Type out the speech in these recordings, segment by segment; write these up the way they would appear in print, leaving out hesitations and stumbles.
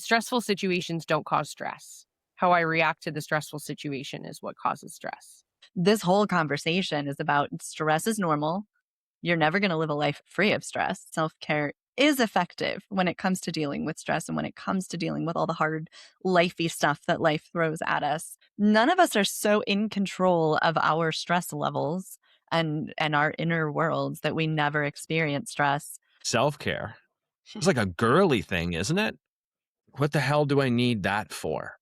stressful situations don't cause stress. How I react to the stressful situation is what causes stress. This whole conversation is about stress is normal. You're never going to live a life free of stress. Self-care is effective when it comes to dealing with stress and when it comes to dealing with all the hard, lifey stuff that life throws at us. None of us are so in control of our stress levels and our inner worlds that we never experience stress. Self-care. It's like a girly thing, isn't it? What the hell do I need that for?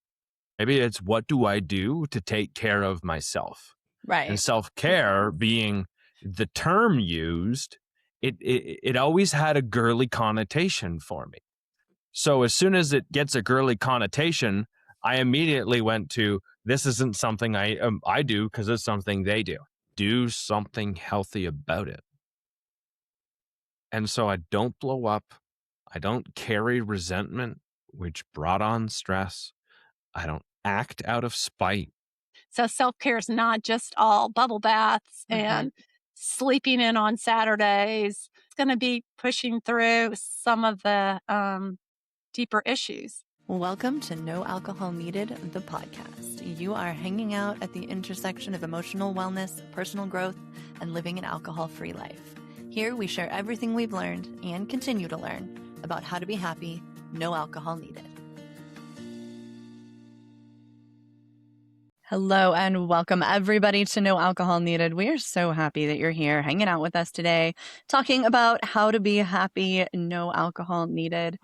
Maybe it's what do I do to take care of myself? Right. And self-care being the term used, it always had a girly connotation for me. So as soon as it gets a girly connotation, I immediately went to, this isn't something I do because it's something they do. Do something healthy about it. And so I don't blow up. I don't carry resentment, which brought on stress. I don't act out of spite. So self-care is not just all bubble baths and sleeping in on Saturdays. It's going to be pushing through some of the deeper issues. Welcome to No Alcohol Needed, the podcast. You are hanging out at the intersection of emotional wellness, personal growth, and living an alcohol-free life. Here we share everything we've learned and continue to learn about how to be happy, no alcohol needed. Hello and welcome everybody to No Alcohol Needed. We are so happy that you're here hanging out with us today, talking about how to be happy, no alcohol needed.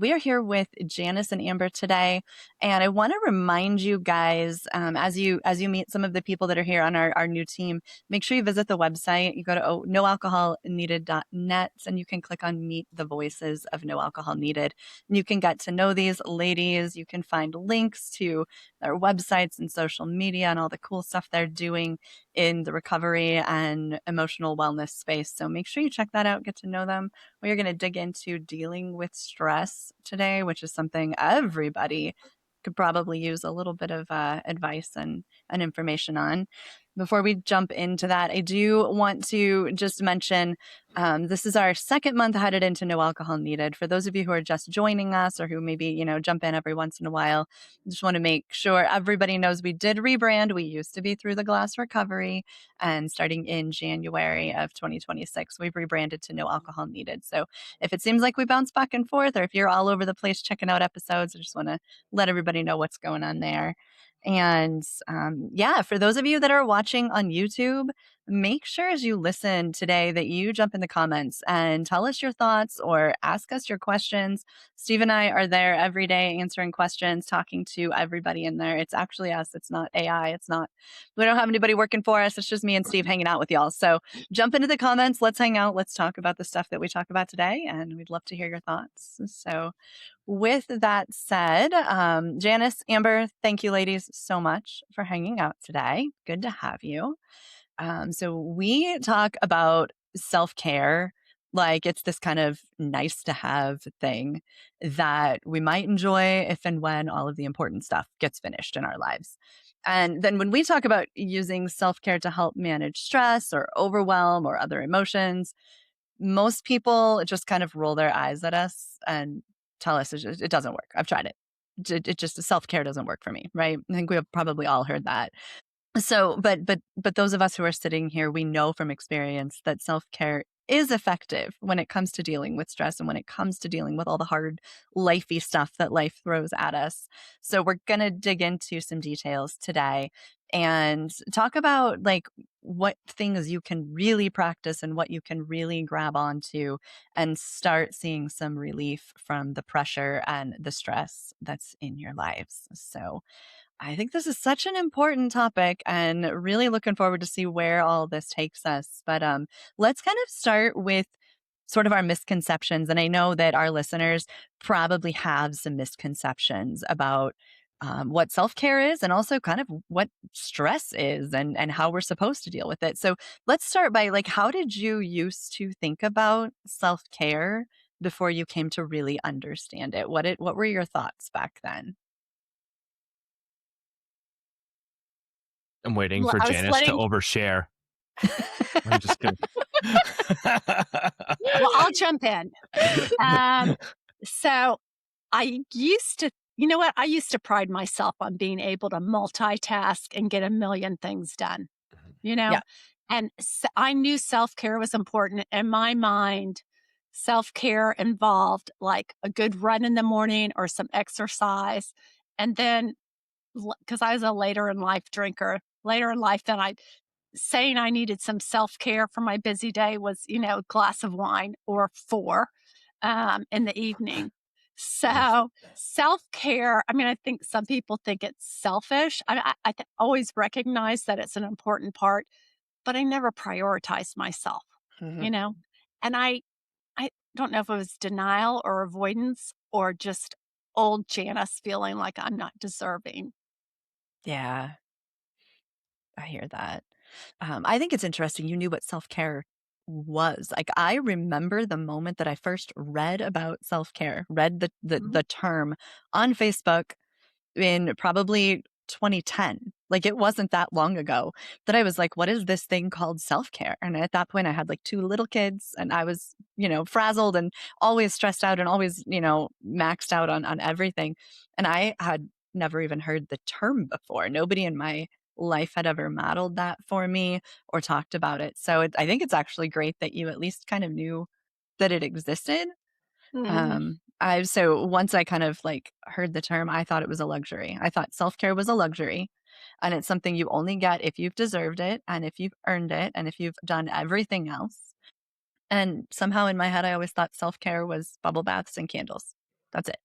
We are here with Janice and Amber today, and I want to remind you guys, as you meet some of the people that are here on our new team, make sure you visit the website. You go to noalcoholneeded.net, and you can click on Meet the Voices of No Alcohol Needed. And you can get to know these ladies. You can find links to their websites and social media and all the cool stuff they're doing in the recovery and emotional wellness space. So make sure you check that out, get to know them. We are going to dig into dealing with stress today, which is something everybody could probably use a little bit of advice and information on. Before we jump into that, I do want to just mention this is our second month headed into No Alcohol Needed. For those of you who are just joining us or who maybe, jump in every once in a while, I just want to make sure everybody knows we did rebrand. We used to be Through the Glass Recovery, and starting in January of 2026, we've rebranded to No Alcohol Needed. So if it seems like we bounce back and forth, or if you're all over the place checking out episodes, I just want to let everybody know what's going on there. And for those of you that are watching on YouTube, make sure as you listen today that you jump in the comments and tell us your thoughts or ask us your questions. Steve and I are there every day answering questions, talking to everybody in there. It's actually us. It's not AI. We don't have anybody working for us. It's just me and Steve hanging out with y'all. So jump into the comments. Let's hang out. Let's talk about the stuff that we talk about today. And we'd love to hear your thoughts. So with that said, Janice, Amber, thank you ladies so much for hanging out today. Good to have you. So we talk about self-care like it's this kind of nice to have thing that we might enjoy if and when all of the important stuff gets finished in our lives. And then when we talk about using self-care to help manage stress or overwhelm or other emotions, most people just kind of roll their eyes at us and tell us it doesn't work. I've tried it. It just self-care doesn't work for me, right? I think we have probably all heard that. So, but those of us who are sitting here, we know from experience that self-care is effective when it comes to dealing with stress and when it comes to dealing with all the hard, lifey stuff that life throws at us. So we're going to dig into some details today and talk about like what things you can really practice and what you can really grab onto and start seeing some relief from the pressure and the stress that's in your lives. So I think this is such an important topic and really looking forward to see where all this takes us. But let's kind of start with sort of our misconceptions. And I know that our listeners probably have some misconceptions about what self-care is and also kind of what stress is and how we're supposed to deal with it. So let's start by like, how did you used to think about self-care before you came to really understand it? What were your thoughts back then? I'm waiting Well, for I was Janice letting- to overshare. I'm just kidding. Well, I'll jump in. So I used to, you know what? I used to pride myself on being able to multitask and get a million things done, you Yeah. know? And I knew self care was important. In my mind, self care involved like a good run in the morning or some exercise. And then, because I was a later in life drinker, later in life, then I saying I needed some self care for my busy day was, a glass of wine or four in the evening. So self care, I mean, I think some people think it's selfish. I always recognize that it's an important part, but I never prioritized myself, Mhm. you know? And I don't know if it was denial or avoidance or just old Janice feeling like I'm not deserving. Yeah, I hear that. I think it's interesting you knew what self-care was. Like, I remember the moment that I first read about self-care, read the Mhm. term on Facebook in probably 2010. Like, it wasn't that long ago that I was like, "What is this thing called self-care?" And at that point, I had, like, 2 little kids, and I was, frazzled and always stressed out and always, maxed out on everything. And I had never even heard the term before. Nobody in my life had ever modeled that for me or talked about it. So, I think it's actually great that you at least kind of knew that it existed. Mhm. I so once I kind of like heard the term, I thought it was a luxury. I thought self-care was a luxury, and it's something you only get if you've deserved it and if you've earned it and if you've done everything else. And somehow in my head, I always thought self-care was bubble baths and candles. That's it.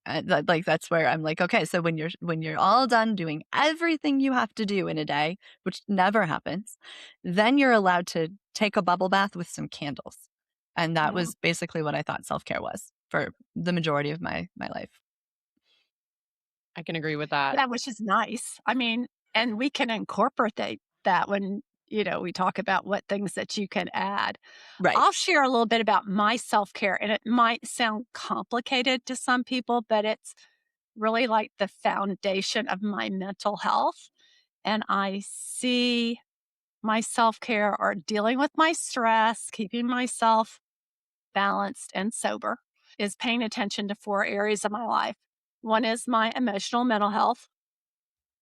That's where I'm like, okay, so when you're all done doing everything you have to do in a day, which never happens, then you're allowed to take a bubble bath with some candles. And that Yeah. was basically what I thought self-care was for the majority of my life. I can agree with that. Yeah, which is nice. I mean, and we can incorporate that when, we talk about what things that you can add. Right. I'll share a little bit about my self-care, and it might sound complicated to some people, but it's really like the foundation of my mental health. And I see my self-care or dealing with my stress, keeping myself balanced and sober, is paying attention to 4 areas of my life. One is my emotional mental health.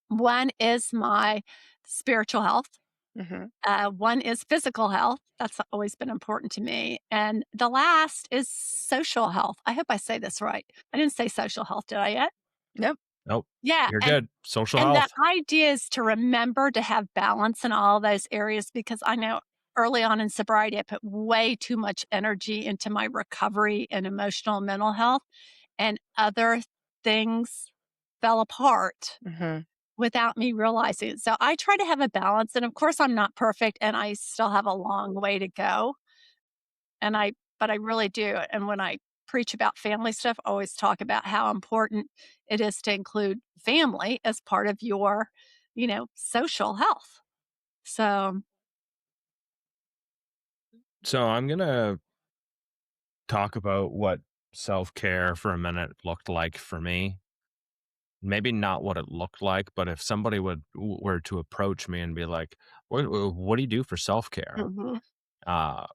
One is my spiritual health. Mhm. One is physical health. That's always been important to me. And the last is social health. I hope I say this right. I didn't say social health, did I yet? Nope. Nope. Yeah. You're And good. Social and the health. idea is to remember to have balance in all those areas because I know early on in sobriety, I put way too much energy into my recovery and emotional and mental health, and other things fell apart Mhm. without me realizing it. So I try to have a balance. And of course, I'm not perfect and I still have a long way to go. But I really do. And when I preach about family stuff, I always talk about how important it is to include family as part of your, social health. So, So I'm going to talk about what self-care for a minute looked like for me. Maybe not what it looked like, but if somebody were to approach me and be like, what do you do for self-care? mhm, Uh,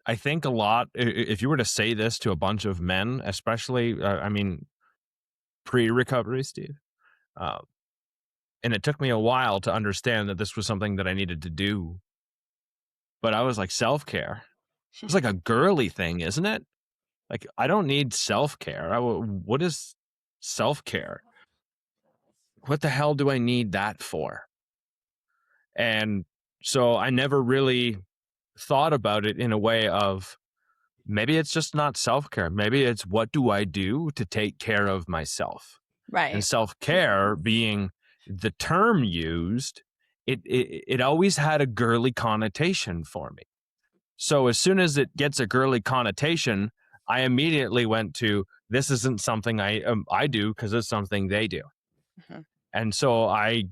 I think a lot, if you were to say this to a bunch of men, especially, I mean, pre-recovery, Steve, uh, and it took me a while to understand that this was something that I needed to do. But I was like, self-care? It's like a girly thing, isn't it? Like, I don't need self-care. What is self-care? What the hell do I need that for? And so I never really thought about it in a way of maybe it's just not self-care. Maybe it's what do I do to take care of myself? And Right. self-care being the term used, it always had a girly connotation for me. So as soon as it gets a girly connotation, I immediately went to this isn't something I do because it's something they do. Mhm. And so I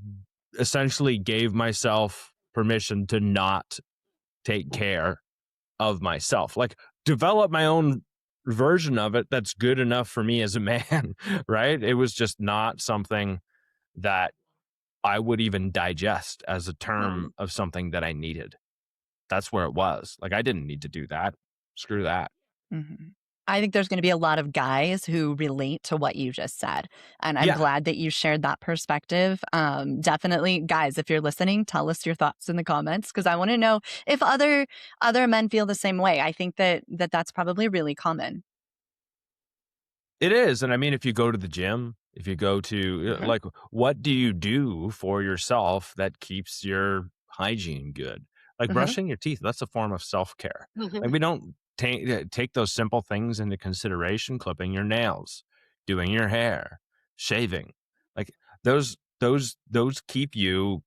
essentially gave myself permission to not take care of myself, like develop my own version of it that's good enough for me as a man, right? It was just not something that I would even digest as a term mhm. of something that I needed. That's where it was. Like I didn't need to do that. Screw that. Mhm. I think there's going to be a lot of guys who relate to what you just said. And I'm Yeah, glad that you shared that perspective. Definitely, guys, if you're listening, tell us your thoughts in the comments because I want to know if other men feel the same way. I think that's probably really common. it is. And I mean, if you go to the gym, if you go to Mhm. like, what do you do for yourself that keeps your hygiene good? Like Mhm. brushing your teeth, that's a form of self-care. Mhm. Like we don't take those simple things into consideration, clipping your nails, doing your hair, shaving. Like those keep you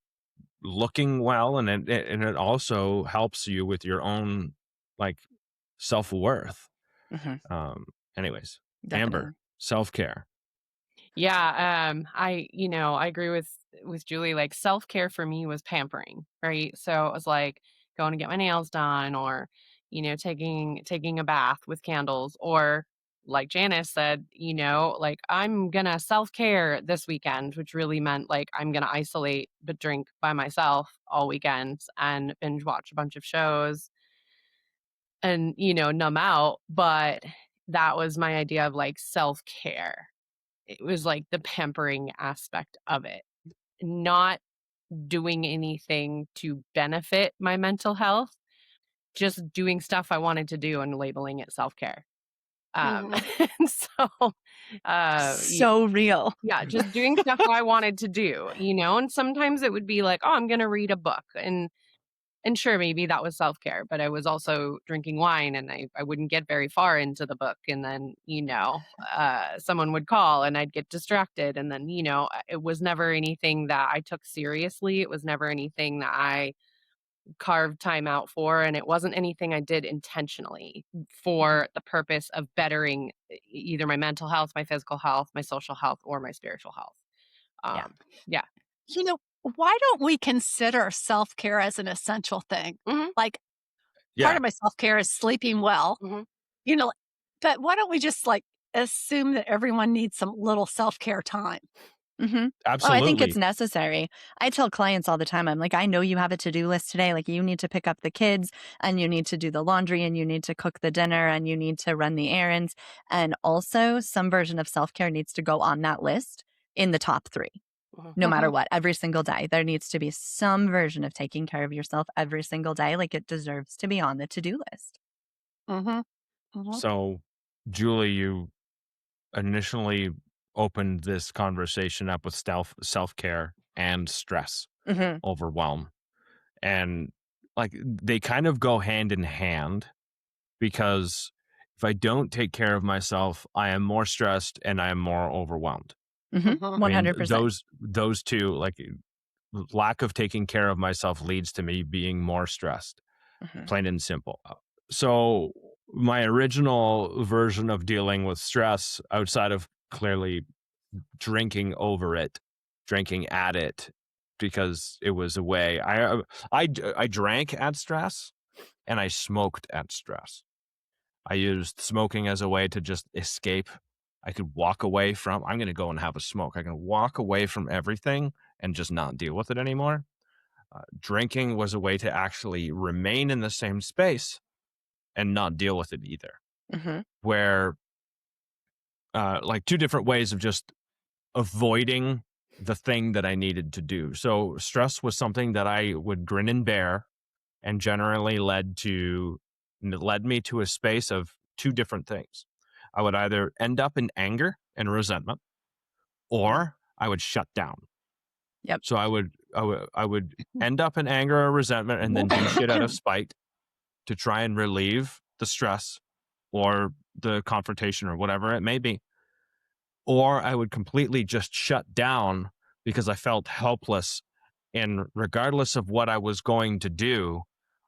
looking well, and it also helps you with your own like self-worth. Mhm. Um anyways, Definitely. Amber, self-care. Yeah, I agree with Julie. Like self-care for me was pampering, right? So it was like going to get my nails done or, taking a bath with candles or like Janice said, like I'm gonna self-care this weekend, which really meant like I'm gonna isolate but drink by myself all weekend and binge watch a bunch of shows and, numb out. But that was my idea of like self-care. It was like the pampering aspect of it, not doing anything to benefit my mental health, just doing stuff I wanted to do and labeling it self-care. Mhm. And so, y So real. yeah, just doing stuff I wanted to do, and sometimes it would be like, "Oh, I'm gonna read a book," and sure, maybe that was self-care, but I was also drinking wine and I wouldn't get very far into the book. And then, someone would call and I'd get distracted. And then, it was never anything that I took seriously. It was never anything that I carved time out for. And it wasn't anything I did intentionally Mhm. for the purpose of bettering either my mental health, my physical health, my social health, or my spiritual health. Yeah. Yeah. You know, why don't we consider self care as an essential thing? Hmm. Like, part Yeah, of my self care is sleeping well, Hmm. you know, but why don't we just like assume that everyone needs some little self care time? Mhm. Oh, I think it's absolutely. necessary. I tell clients all the time, I'm like, I know you have a to do list today. Like, you need to pick up the kids and you need to do the laundry and you need to cook the dinner and you need to run the errands. And also, some version of self care needs to go on that list in the top three, Hmm. no matter Mhm. what, every single day. There needs to be some version of taking care of yourself every single day. Like, it deserves to be on the to do list. Mhm. Mhm. So, Julie, you initially opened this conversation up with self-care and stress, Hmm. overwhelm. And like they kind of go hand in hand because if I don't take care of myself, I am more stressed and I am more overwhelmed. Hmm. Mhm. I mean, 100%. those two, like lack of taking care of myself leads to me being more stressed, Hmm. plain and simple. So my original version of dealing with stress outside of clearly drinking over it, drinking at it, because it was a way. I drank at stress and I smoked at stress. I used smoking as a way to just escape. I could walk away from. I'm going to go and have a smoke. I can walk away from everything and just not deal with it anymore. Drinking was a way to actually remain in the same space and not deal with it either. Hmm. Where, like, two different ways of just avoiding the thing that I needed to do. So stress was something that I would grin and bear and generally led me to a space of two different things. I would either end up in anger and resentment or I would shut down. Yep. So I would end up in anger or resentment and then do shit out of spite to try and relieve the stress or the confrontation or whatever it may be. Or I would completely just shut down because I felt helpless. And regardless of what I was going to do,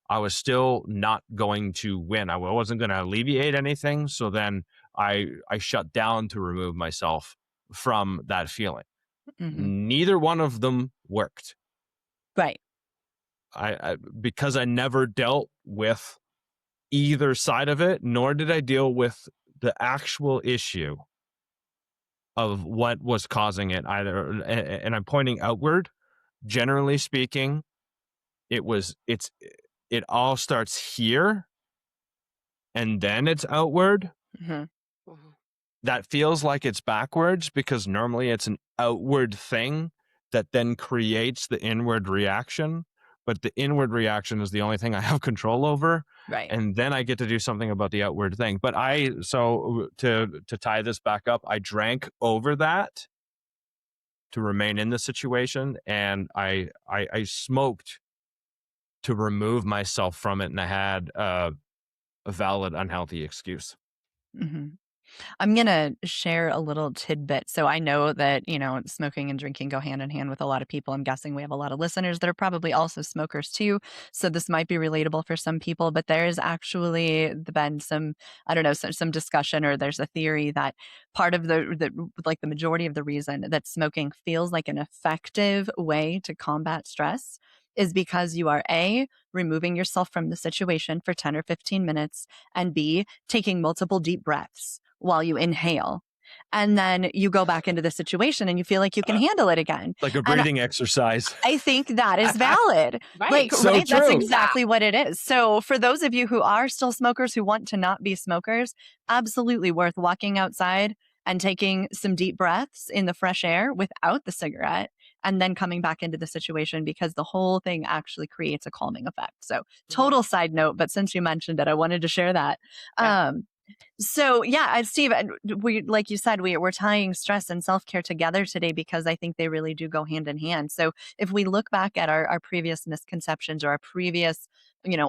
I was still not going to win. I wasn't going to alleviate anything. So then I shut down to remove myself from that feeling. Hmm. Neither one of them worked. Right. Because I never dealt with either side of it, nor did I deal with the actual issue of what was causing it either. And I'm pointing outward. Generally speaking, it all starts here and then it's outward. Mhm. Mhm. That feels like it's backwards because normally it's an outward thing that then creates the inward reaction. But the inward reaction is the only thing I have control over. Right. And then I get to do something about the outward thing. But so to tie this back up, I drank over that to remain in the situation, and I smoked to remove myself from it, and I had a valid unhealthy excuse. Mhm. I'm going to share a little tidbit. So I know that, smoking and drinking go hand in hand with a lot of people. I'm guessing we have a lot of listeners that are probably also smokers too. So this might be relatable for some people, but there is actually been some, I don't know, some discussion, or there's a theory that part of like the majority of the reason that smoking feels like an effective way to combat stress is because you are removing yourself from the situation for 10 or 15 minutes, and B, taking multiple deep breaths while you inhale. And then you go back into the situation and you feel like you can handle it again. Like a And breathing exercise. I think that is valid. Right. So Right? That's true. exactly what it is. So for those of you who are still smokers who want to not be smokers, absolutely worth walking outside and taking some deep breaths in the fresh air without the cigarette, and then coming back into the situation, because the whole thing actually creates a calming effect. So total side note, but since you mentioned it, I wanted to share that. Yeah. So yeah, Steve, we, like you said, we're tying stress and self-care together today because I think they really do go hand in hand. So if we look back at our previous misconceptions or our previous,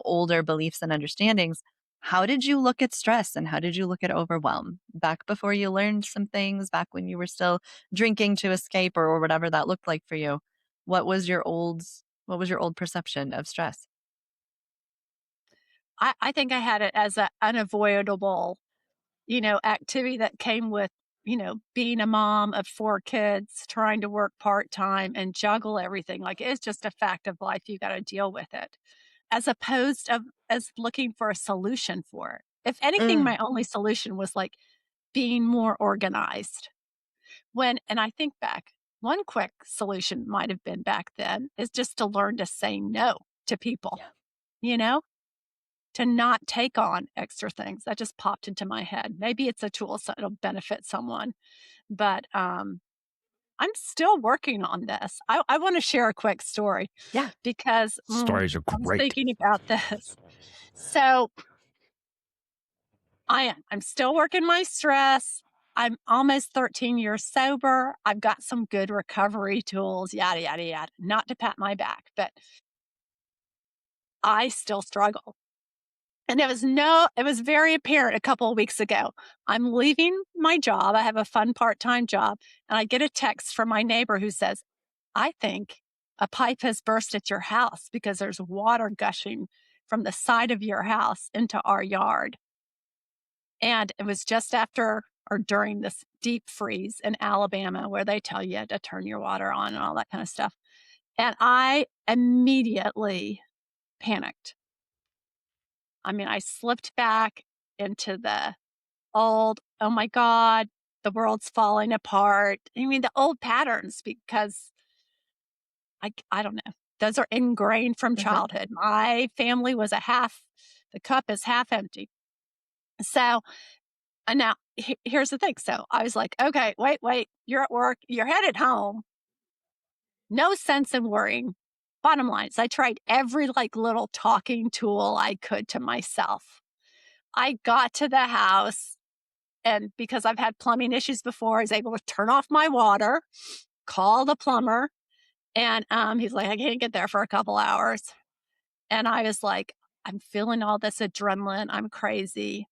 older beliefs and understandings, how did you look at stress and how did you look at overwhelm back before you learned some things, back when you were still drinking to escape, or whatever that looked like for you? What was your old perception of stress? I think I had it as an unavoidable, activity that came with, being a mom of 4 kids, trying to work part-time and juggle everything. Like, it's just a fact of life. You gotta deal with it, as opposed of as looking for a solution for it. If anything, Mm, my only solution was, like, being more organized. And I think back, one quick solution might have been back then is just to learn to say no to people, yeah. you know? To not take on extra things. That just popped into my head. Maybe it's a tool so it'll benefit someone, but, I'm still working on this. I wanna share a quick story Yeah. because, Stories are I was great. thinking about this. So, I'm still working my stress. I'm almost 13 years sober. I've got some good recovery tools, yada, yada, yada. Not to pat my back, but I still struggle. And it was very apparent a couple of weeks ago. I'm leaving my job. I have a fun part-time job, and I get a text from my neighbor who says, "I think a pipe has burst at your house because there's water gushing from the side of your house into our yard." And it was just after or during this deep freeze in Alabama where they tell you to turn your water on and all that kind of stuff. And I immediately panicked. I mean, I slipped back into the old, "Oh my god, the world's falling apart." I mean, the old patterns, because I don't know. Those are ingrained from Mhm. childhood. My family was the cup is half empty. So, and now here's the thing. So I was like, "Okay, wait, you're at work, you're headed home. No sense in worrying." Bottom line is I tried every like little talking tool I could to myself. I got to the house, and because I've had plumbing issues before, I was able to turn off my water, call the plumber, and, he's like, "I can't get there for a couple hours." And I was like, "I'm feeling all this adrenaline. I'm crazy.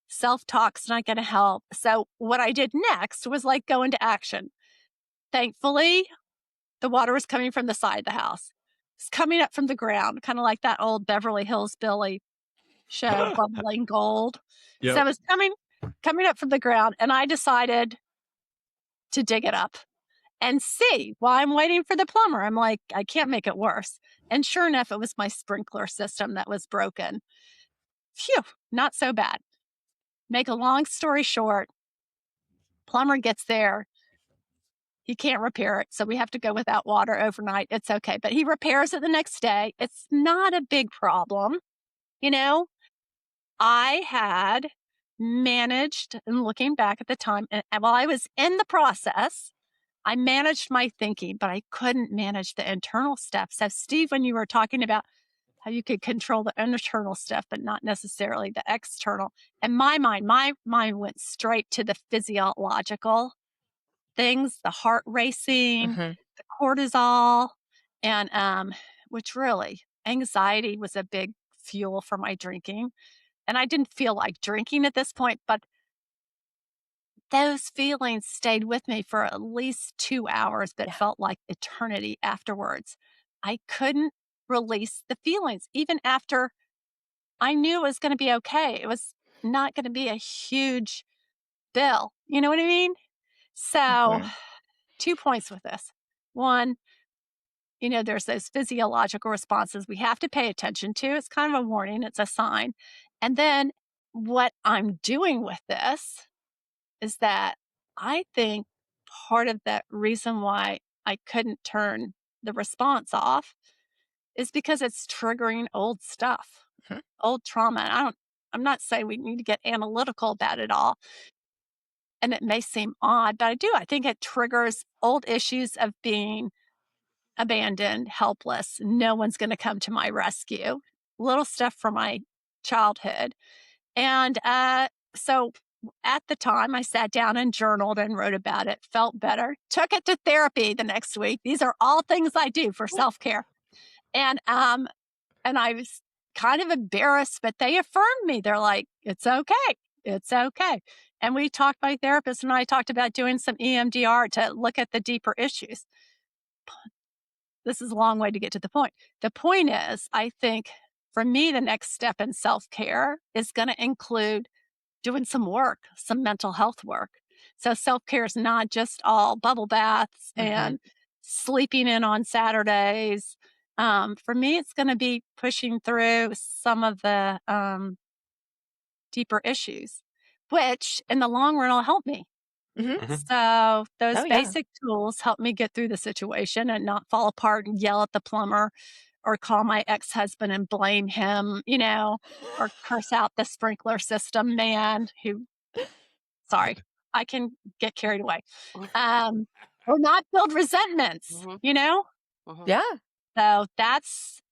Self-talk's not gonna help." So what I did next was, like, go into action. Thankfully, the water was coming from the side of the house. It's coming up from the ground, kinda like that old Beverly Hills Billy show, Bubbling Gold. So Yep. it's coming up from the ground, and I decided to dig it up and see while I'm waiting for the plumber. I'm like, I can't make it worse. And sure enough, it was my sprinkler system that was broken. Phew, not so bad. Make a long story short, plumber gets there. He can't repair it. So we have to go without water overnight. It's okay. But he repairs it the next day. It's not a big problem. You know, I had managed, and looking back at the time, and while I was in the process, I managed my thinking, but I couldn't manage the internal stuff. So, Steve, when you were talking about how you could control the internal stuff, but not necessarily the external, in my mind went straight to the physiological things, the heart racing, Mhm. the cortisol, and which really anxiety was a big fuel for my drinking. And I didn't feel like drinking at this point, but those feelings stayed with me for at least 2 hours, but Yeah. felt like eternity afterwards. I couldn't release the feelings, even after I knew it was going to be okay. It was not going to be a huge bill. You know what I mean? So, Mhm. 2 points with this. One, there's those physiological responses we have to pay attention to. It's kind of a warning, it's a sign. And then what I'm doing with this is that I think part of that reason why I couldn't turn the response off is because it's triggering old stuff, Mhm. old trauma. And I'm not saying we need to get analytical about it all. And it may seem odd, but I do. I think it triggers old issues of being abandoned, helpless. No one's going to come to my rescue. Little stuff from my childhood. And so at the time, I sat down and journaled and wrote about it, felt better, took it to therapy the next week. These are all things I do for self care. And I was kind of embarrassed, but they affirmed me. They're like, it's okay. It's okay. And we talked, my therapist and I talked about doing some EMDR to look at the deeper issues. This is a long way to get to the point. The point is, I think for me, the next step in self care is going to include doing some work, some mental health work. So self care is not just all bubble baths Mhm. and sleeping in on Saturdays. For me, it's going to be pushing through some of the deeper issues, which in the long run will help me. Mhm. Mhm. So Oh, those yeah. basic tools help me get through the situation and not fall apart and yell at the plumber or call my ex-husband and blame him, or curse out the sprinkler system man who, sorry, I can get carried away. Or not build resentments, Mhm, mhm. Yeah. So that's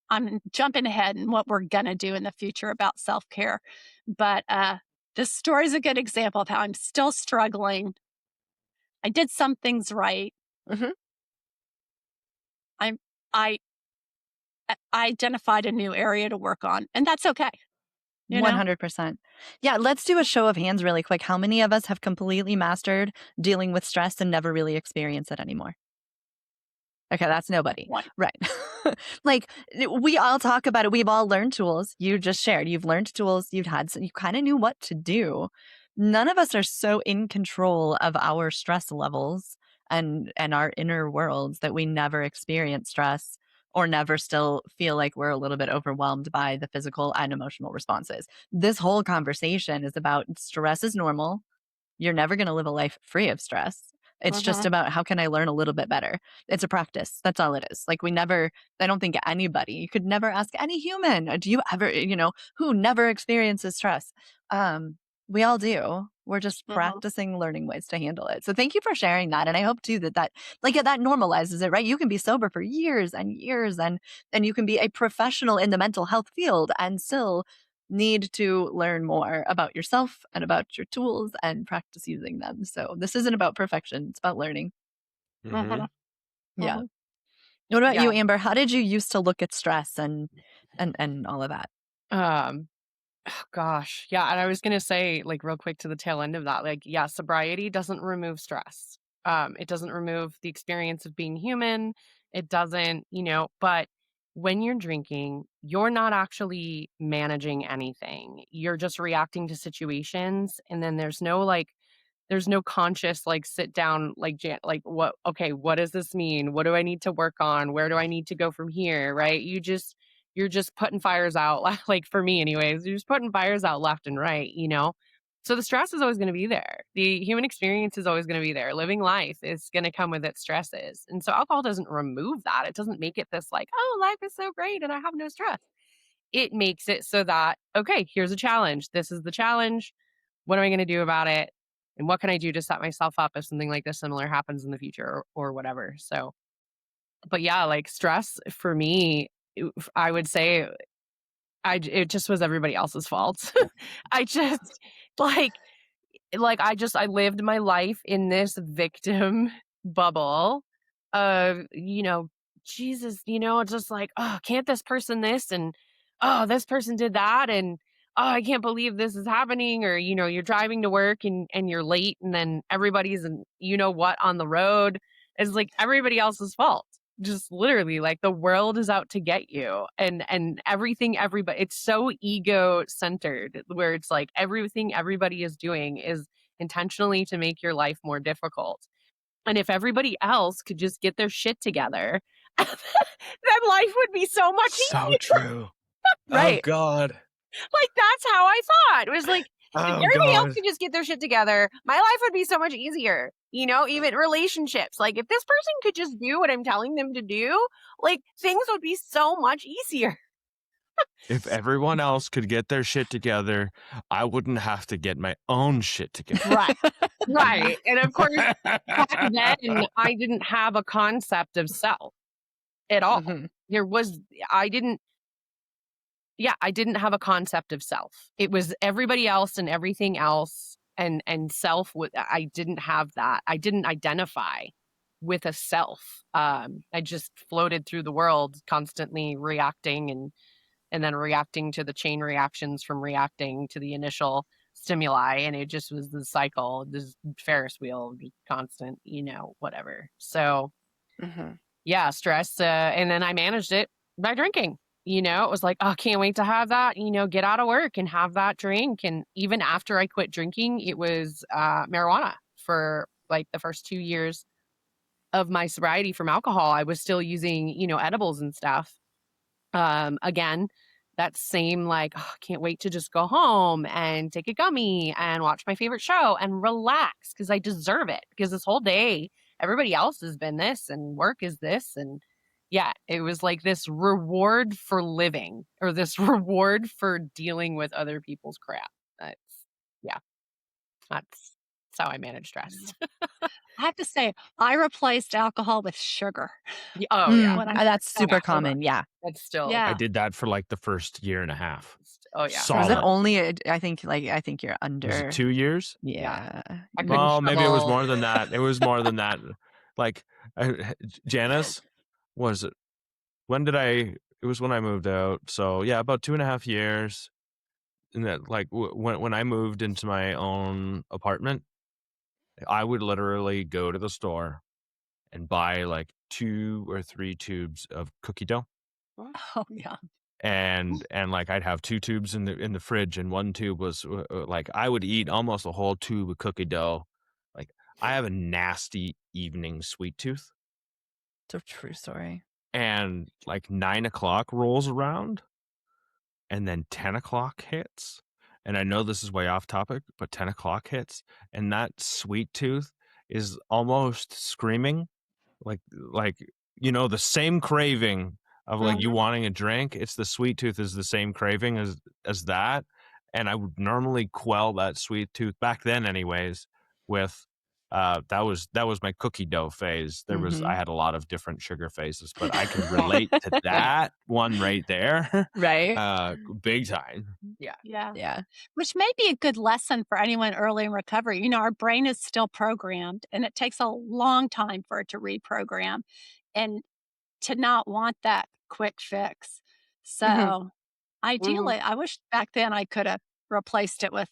I'm jumping ahead in what we're gonna do in the future about self-care. But this story is a good example of how I'm still struggling. I did some things right. Mhm. I'm I I identified a new area to work on, and that's okay, you know? 100%. Yeah, let's do a show of hands really quick. How many of us have completely mastered dealing with stress and never really experience it anymore? Okay, that's nobody. One. Right. Like, we all talk about it. We've all learned tools. You just shared. You've learned tools. You kind of knew what to do. None of us are so in control of our stress levels and our inner worlds that we never experience stress or never still feel like we're a little bit overwhelmed by the physical and emotional responses. This whole conversation is about stress is normal. You're never going to live a life free of stress. It's just Mhm. about how can I learn a little bit better? It's a practice. That's all it is. Like I don't think anybody, you could never ask any human, do you ever, who never experiences stress? We all do. We're just Mhm. practicing learning ways to handle it. So thank you for sharing that. And I hope too that normalizes it, right? You can be sober for years and years and you can be a professional in the mental health field and still need to learn more about yourself and about your tools and practice using them. So this isn't about perfection, it's about learning. Mhm. Mhm. Yeah. Mhm. What about you, Yeah. Amber? How did you used to look at stress and all of that? Um, Gosh, yeah, and I was gonna say, like, real quick to the tail end of that, like, yeah, sobriety doesn't remove stress. It doesn't remove the experience of being human. It doesn't, but when you're drinking, you're not actually managing anything. You're just reacting to situations, and then there's no conscious like sit down like like what okay, what does this mean? What do I need to work on? Where do I need to go from here, right? You're just putting fires out like for me anyways, you're just putting fires out left and right. So the stress is always going to be there. The human experience is always going to be there. Living life is going to come with its stresses. And so alcohol doesn't remove that. It doesn't make it this like, oh, life is so great and I have no stress. it makes it so that, okay, here's a challenge. This is the challenge. What am I going to do about it? And what can I do to set myself up if something like this similar happens in the future or whatever? So, but yeah, like stress for me, I would say it just was everybody else's fault. I just like I lived my life in this victim bubble of, Jesus, just like, oh, can't this person this? And, oh, this person did that. And, oh, I can't believe this is happening. Or, you're driving to work and you're late and then everybody's, what on the road. It's like everybody else's fault. Just literally like the world is out to get you and everything, everybody, it's so ego centered where it's like everything everybody is doing is intentionally to make your life more difficult. And if everybody else could just get their shit together, then life would be so much So easier. true. Right. Oh God. Like that's how I thought. It was like, if everybody else God. could just get their shit together, my life would be so much easier. Even relationships. Like if this person could just do what I'm telling them to do, like things would be so much easier. If everyone else could get their shit together, I wouldn't have to get my own shit together. Right. Right. And of course, back then I didn't have a concept of self at all. I didn't have a concept of self. It was everybody else and everything else and self. I didn't have that. I didn't identify with a self. I just floated through the world constantly reacting and then reacting to the chain reactions from reacting to the initial stimuli. And it just was the cycle, this Ferris wheel, constant, whatever. So yeah, stress. And then I managed it by drinking. It was like, oh, can't wait to have that, get out of work and have that drink. And even after I quit drinking, it was marijuana for like the first 2 years of my sobriety from alcohol. I was still using, edibles and stuff. Again, that same like, oh, can't wait to just go home and take a gummy and watch my favorite show and relax because I deserve it. Because this whole day, everybody else has been this and work is this. And yeah, it was like this reward for living or this reward for dealing with other people's crap. That's how I manage stress. I have to say, I replaced alcohol with sugar. Oh, yeah. That's super common. Yeah. That's still. Yeah. I did that for like the first year and a half. Oh, yeah. Or is it Solid. only, I think you're under. Was it 2 years? Yeah. Well, maybe it was more than that. It was more than that. Like Janice, was it? It was when I moved out. So yeah, about 2.5 years. And that like when I moved into my own apartment, I would literally go to the store and buy like 2 or 3 tubes of cookie dough. Oh yeah. And like I'd have 2 tubes in the fridge, and 1 tube was like I would eat almost a whole tube of cookie dough. Like I have a nasty evening sweet tooth. It's a true story. And like 9 o'clock rolls around, and then 10 o'clock hits. And I know this is way off topic, but 10 o'clock hits, and that sweet tooth is almost screaming, like the same craving of like you wanting a drink. It's the sweet tooth is the same craving as that. And I would normally quell that sweet tooth back then, anyways, with that was my cookie dough phase. I had a lot of different sugar phases, but I can relate to that one right there. Right. Big time. Yeah. Which may be a good lesson for anyone early in recovery. Our brain is still programmed and it takes a long time for it to reprogram and to not want that quick fix. So ideally, I wish back then I could have replaced it with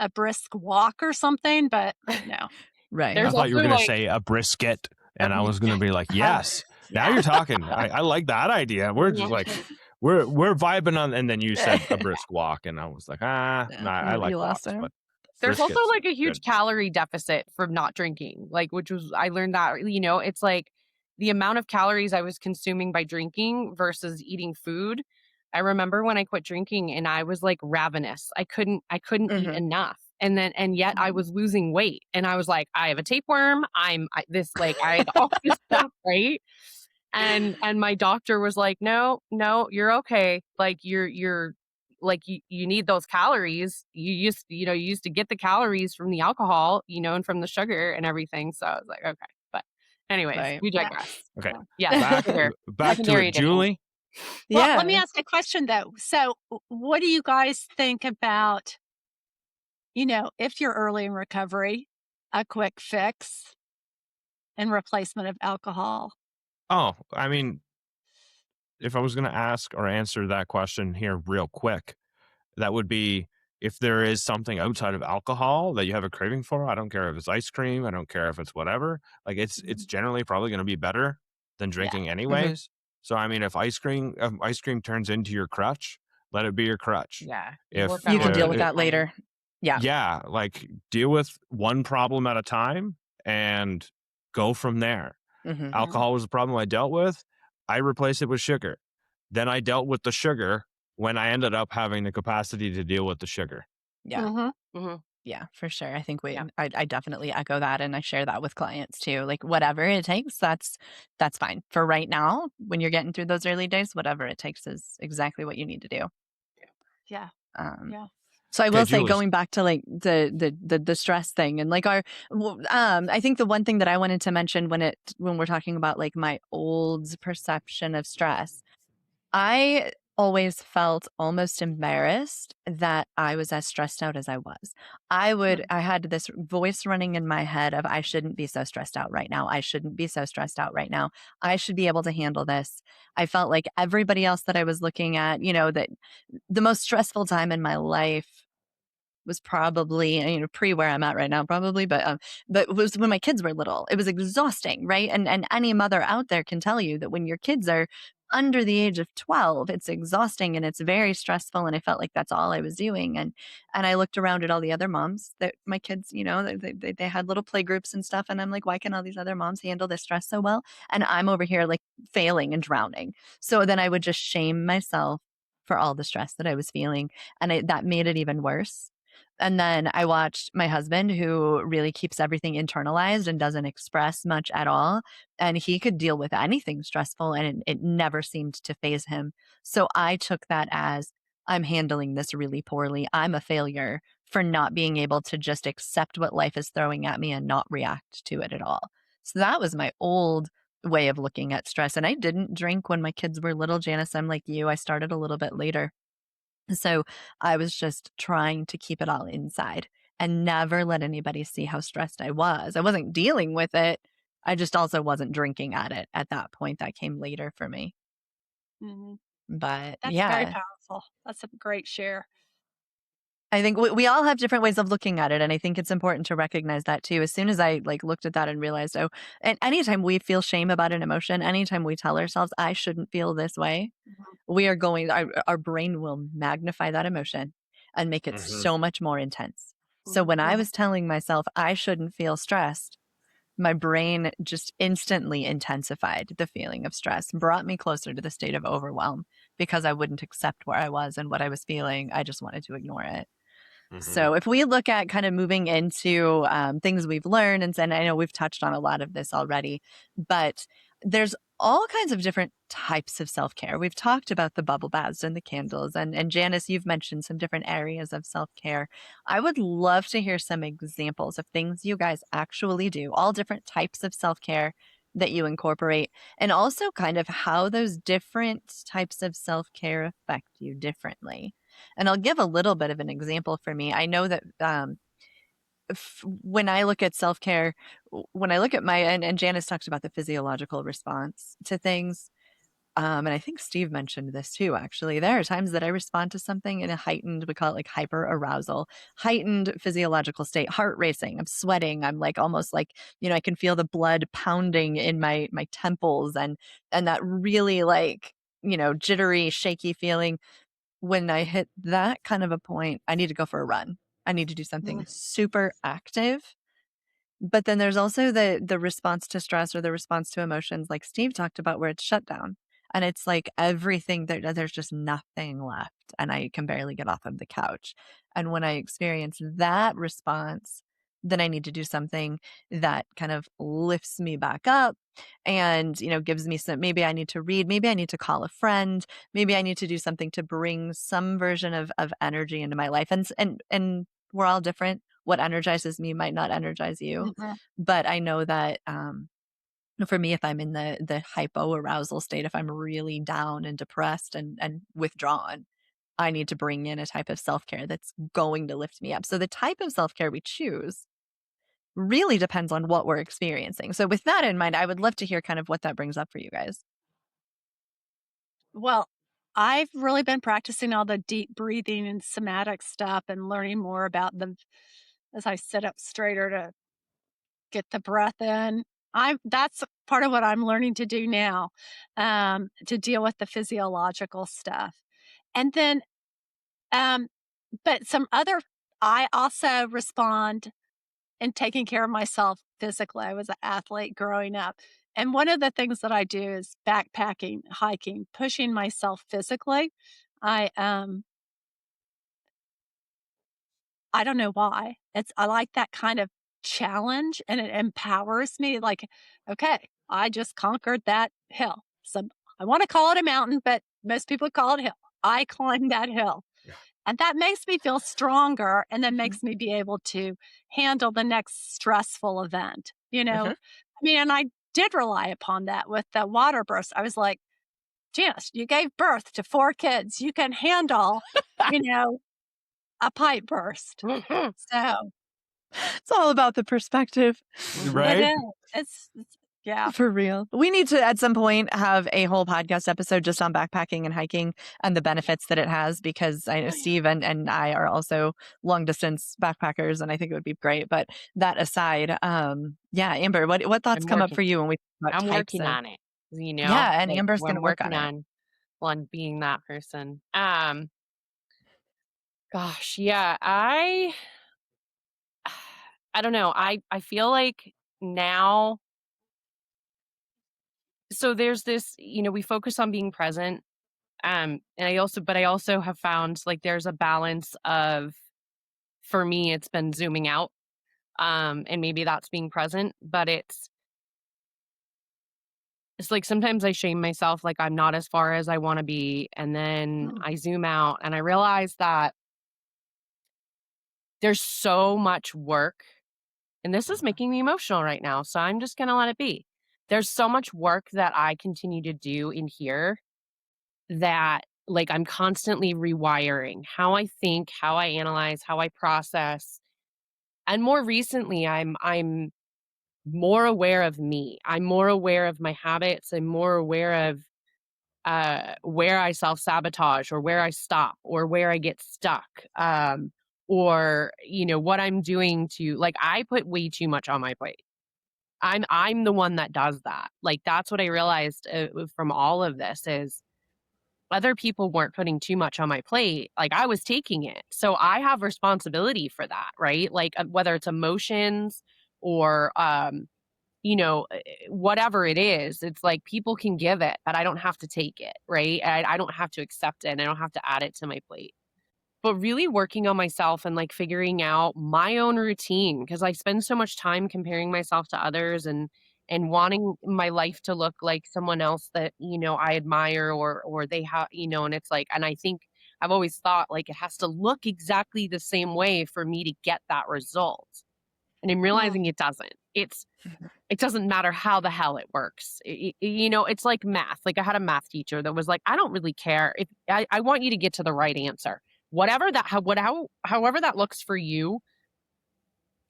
a brisk walk or something, but no. Right. I thought you were going to say a brisket, and I was going to be like, yes. Now you're talking. I like that idea. We're just like, we're vibing on. And then you said a brisk walk, and I was like, nah, I like walks. But there's also brisket's like a huge calorie deficit from not drinking, like I learned that, it's like the amount of calories I was consuming by drinking versus eating food. I remember when I quit drinking and I was like ravenous. I couldn't eat enough. And yet I was losing weight, and I was like, I have a tapeworm. I had all this stuff, right? And my doctor was like, no, you're okay. Like you're like you need those calories. You used to get the calories from the alcohol, and from the sugar and everything. So I was like, okay. But anyways, Right. we Yeah. digress. Okay. Yeah, Back to secondary it, addiction. Julie. Well, let me Yeah. ask a question though. So, what do you guys think about, if you're early in recovery, a quick fix and replacement of alcohol? Oh, I mean, if I was going to ask or answer that question here real quick, that would be if there is something outside of alcohol that you have a craving for. I don't care if it's ice cream. I don't care if it's whatever. Like it's generally probably going to be better than Yeah. drinking Mhm. anyways. So I mean, if ice cream turns into your crutch, let it be your crutch. Yeah, you work If on You can one deal at with a that time. later. Yeah. yeah, like deal with one problem at a time and go from there. Mhm. Alcohol was a problem I dealt with. I replaced it with sugar. Then I dealt with the sugar when I ended up having the capacity to deal with the sugar. Yeah. Mm-hmm. Yeah, for sure. I think Yeah. I definitely echo that, and I share that with clients too. Like whatever it takes, that's fine. For right now, when you're getting through those early days, whatever it takes is exactly what you need to do. Yeah. Um, Yeah. so I Okay, will say, Julie. going back to like the stress thing, and like I think the one thing that I wanted to mention when we're talking about like my old perception of stress, I always felt almost embarrassed that I was as stressed out as I was. I had this voice running in my head of, I shouldn't be so stressed out right now. I shouldn't be so stressed out right now. I should be able to handle this. I felt like everybody else that I was looking at, that the most stressful time in my life was probably, pre where I'm at right now, probably, but it was when my kids were little. It was exhausting, right? And any mother out there can tell you that when your kids are under the age of 12, it's exhausting and it's very stressful. And I felt like that's all I was doing. And I looked around at all the other moms that my kids, they had little play groups and stuff. And I'm like, why can all these other moms handle this stress so well? And I'm over here like failing and drowning. So then I would just shame myself for all the stress that I was feeling. And that made it even worse. And then I watched my husband, who really keeps everything internalized and doesn't express much at all. And he could deal with anything stressful and it never seemed to faze him. So I took that as, I'm handling this really poorly. I'm a failure for not being able to just accept what life is throwing at me and not react to it at all. So that was my old way of looking at stress. And I didn't drink when my kids were little, Janice. I'm like you. I started a little bit later. So I was just trying to keep it all inside and never let anybody see how stressed I was. I wasn't dealing with it. I just also wasn't drinking at it at that point. That came later for me. Mhm. But That's very yeah, powerful. That's a great share. I think we all have different ways of looking at it. And I think it's important to recognize that too. As soon as I like looked at that and realized, oh, and anytime we feel shame about an emotion, anytime we tell ourselves, I shouldn't feel this way, Mhm. we are going, our brain will magnify that emotion and make it Mm-hmm. so much more intense. So when I Mhm. was telling myself I shouldn't feel stressed, my brain just instantly intensified the feeling of stress, brought me closer to the state of overwhelm because I wouldn't accept where I was and what I was feeling. I just wanted to ignore it. Mm-hmm. So if we look at kind of moving into things we've learned, and I know we've touched on a lot of this already, but there's all kinds of different types of self-care. We've talked about the bubble baths and the candles, and Janice, you've mentioned some different areas of self-care. I would love to hear some examples of things you guys actually do, all different types of self-care that you incorporate, and also kind of how those different types of self-care affect you differently. And I'll give a little bit of an example for me. I know that when I look at self care, when I look at and Janice talked about the physiological response to things. And I think Steve mentioned this too, actually. There are times that I respond to something in a heightened, we call it like hyper-arousal, heightened physiological state, heart racing. I'm sweating. I'm like almost like, I can feel the blood pounding in my temples and that really like, jittery, shaky feeling. When I hit that kind of a point, I need to go for a run. I need to do something Mhm. super active. But then there's also the response to stress or the response to emotions like Steve talked about where it's shutdown. And it's like everything there's just nothing left and I can barely get off of the couch. And when I experience that response, then I need to do something that kind of lifts me back up and, gives me some, maybe I need to read, maybe I need to call a friend, maybe I need to do something to bring some version of energy into my life. And we're all different. What energizes me might not energize you. Mhm. But I know that, for me, if I'm in the hypo-arousal state, if I'm really down and depressed and withdrawn, I need to bring in a type of self-care that's going to lift me up. So the type of self-care we choose really depends on what we're experiencing. So with that in mind, I would love to hear kind of what that brings up for you guys. Well, I've really been practicing all the deep breathing and somatic stuff and learning more about the as I sit up straighter to get the breath in. That's part of what I'm learning to do now, to deal with the physiological stuff. And then, um, but some other, I also respond in taking care of myself physically. I was an athlete growing up. And one of the things that I do is backpacking, hiking, pushing myself physically. I I don't know why. I like that kind of challenge and it empowers me like, okay, I just conquered that hill. So I want to call it a mountain, but most people call it a hill. I climbed that hill. Yeah. And that makes me feel stronger and then Mhm. makes me be able to handle the next stressful event. Mhm. I mean, and I did rely upon that with the water burst. I was like, Janice, you gave birth to 4 kids. You can handle, you know, a pipe burst. So It's all about the perspective. it Right? is. Yeah. For real. We need to, at some point, have a whole podcast episode just on backpacking and hiking and the benefits that it has, because I know Steve and I are also long distance backpackers, and I think it would be great. But that aside, yeah, Amber, what thoughts I'm come up working for you when we talk about I'm types working of, on it, yeah, and like, Amber's I'm gonna work on working it. on being that person. Gosh, yeah, I don't know. I feel like now so there's this, we focus on being present. And I also have found like there's a balance of, for me, it's been zooming out. And maybe that's being present, but it's like sometimes I shame myself, like I'm not as far as I want to be. And then Mm. I zoom out and I realize that there's so much work. And this is making me emotional right now. So I'm just going to let it be. There's so much work that I continue to do in here that like I'm constantly rewiring how I think, how I analyze, how I process. And more recently, I'm more aware of me. I'm more aware of my habits. I'm more aware of where I self sabotage or where I stop or where I get stuck. Or what I'm doing to, like, I put way too much on my plate. I'm the one that does that. Like that's what I realized from all of this is other people weren't putting too much on my plate. Like I was taking it. So I have responsibility for that, right? Like whether it's emotions or whatever it is, it's like people can give it, but I don't have to take it, right? I don't have to accept it and I don't have to add it to my plate. But really working on myself and like figuring out my own routine because I spend so much time comparing myself to others and wanting my life to look like someone else that I admire or they have and it's like and I think I've always thought like it has to look exactly the same way for me to get that result. And I'm Mm. realizing it doesn't. It doesn't matter how the hell it works. It's like math. Like I had a math teacher that was like, I don't really care if I want you to get to the right answer. However that looks for you,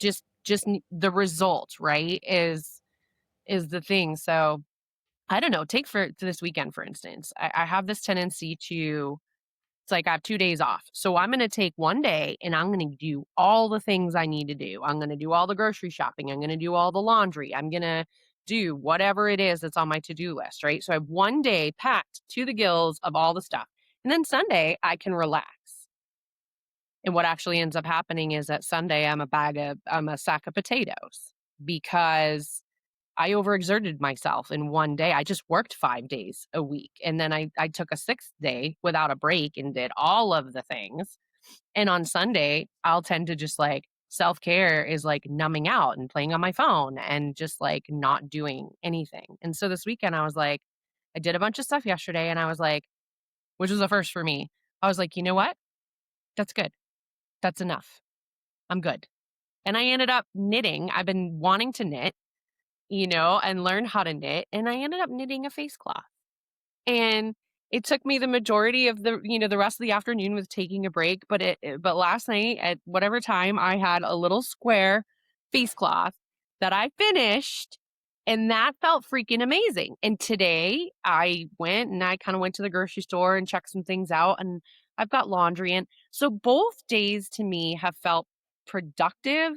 the result, right, is the thing. So I don't know. Take for this weekend, for instance. I have this tendency to it's like I have 2 days off. So I'm going to take one day and I'm going to do all the things I need to do. I'm going to do all the grocery shopping. I'm going to do all the laundry. I'm going to do whatever it is that's on my to-do list, right? So I have one day packed to the gills of all the stuff. And then Sunday I can relax. And what actually ends up happening is that Sunday I'm a sack of potatoes because I overexerted myself in one day. I just worked 5 days a week. And then I took a sixth day without a break and did all of the things. And on Sunday, I'll tend to just like self-care is like numbing out and playing on my phone and just like not doing anything. And so this weekend I was like, I did a bunch of stuff yesterday and I was like, which was a first for me. I was like, you know what? That's good. That's enough. I'm good. And I ended up knitting. I've been wanting to knit, and learn how to knit. And I ended up knitting a face cloth. And it took me the majority of the rest of the afternoon with taking a break. But last night at whatever time I had a little square face cloth that I finished, and that felt freaking amazing. And today I went and I kind of went to the grocery store and checked some things out, and I've got laundry in. So both days to me have felt productive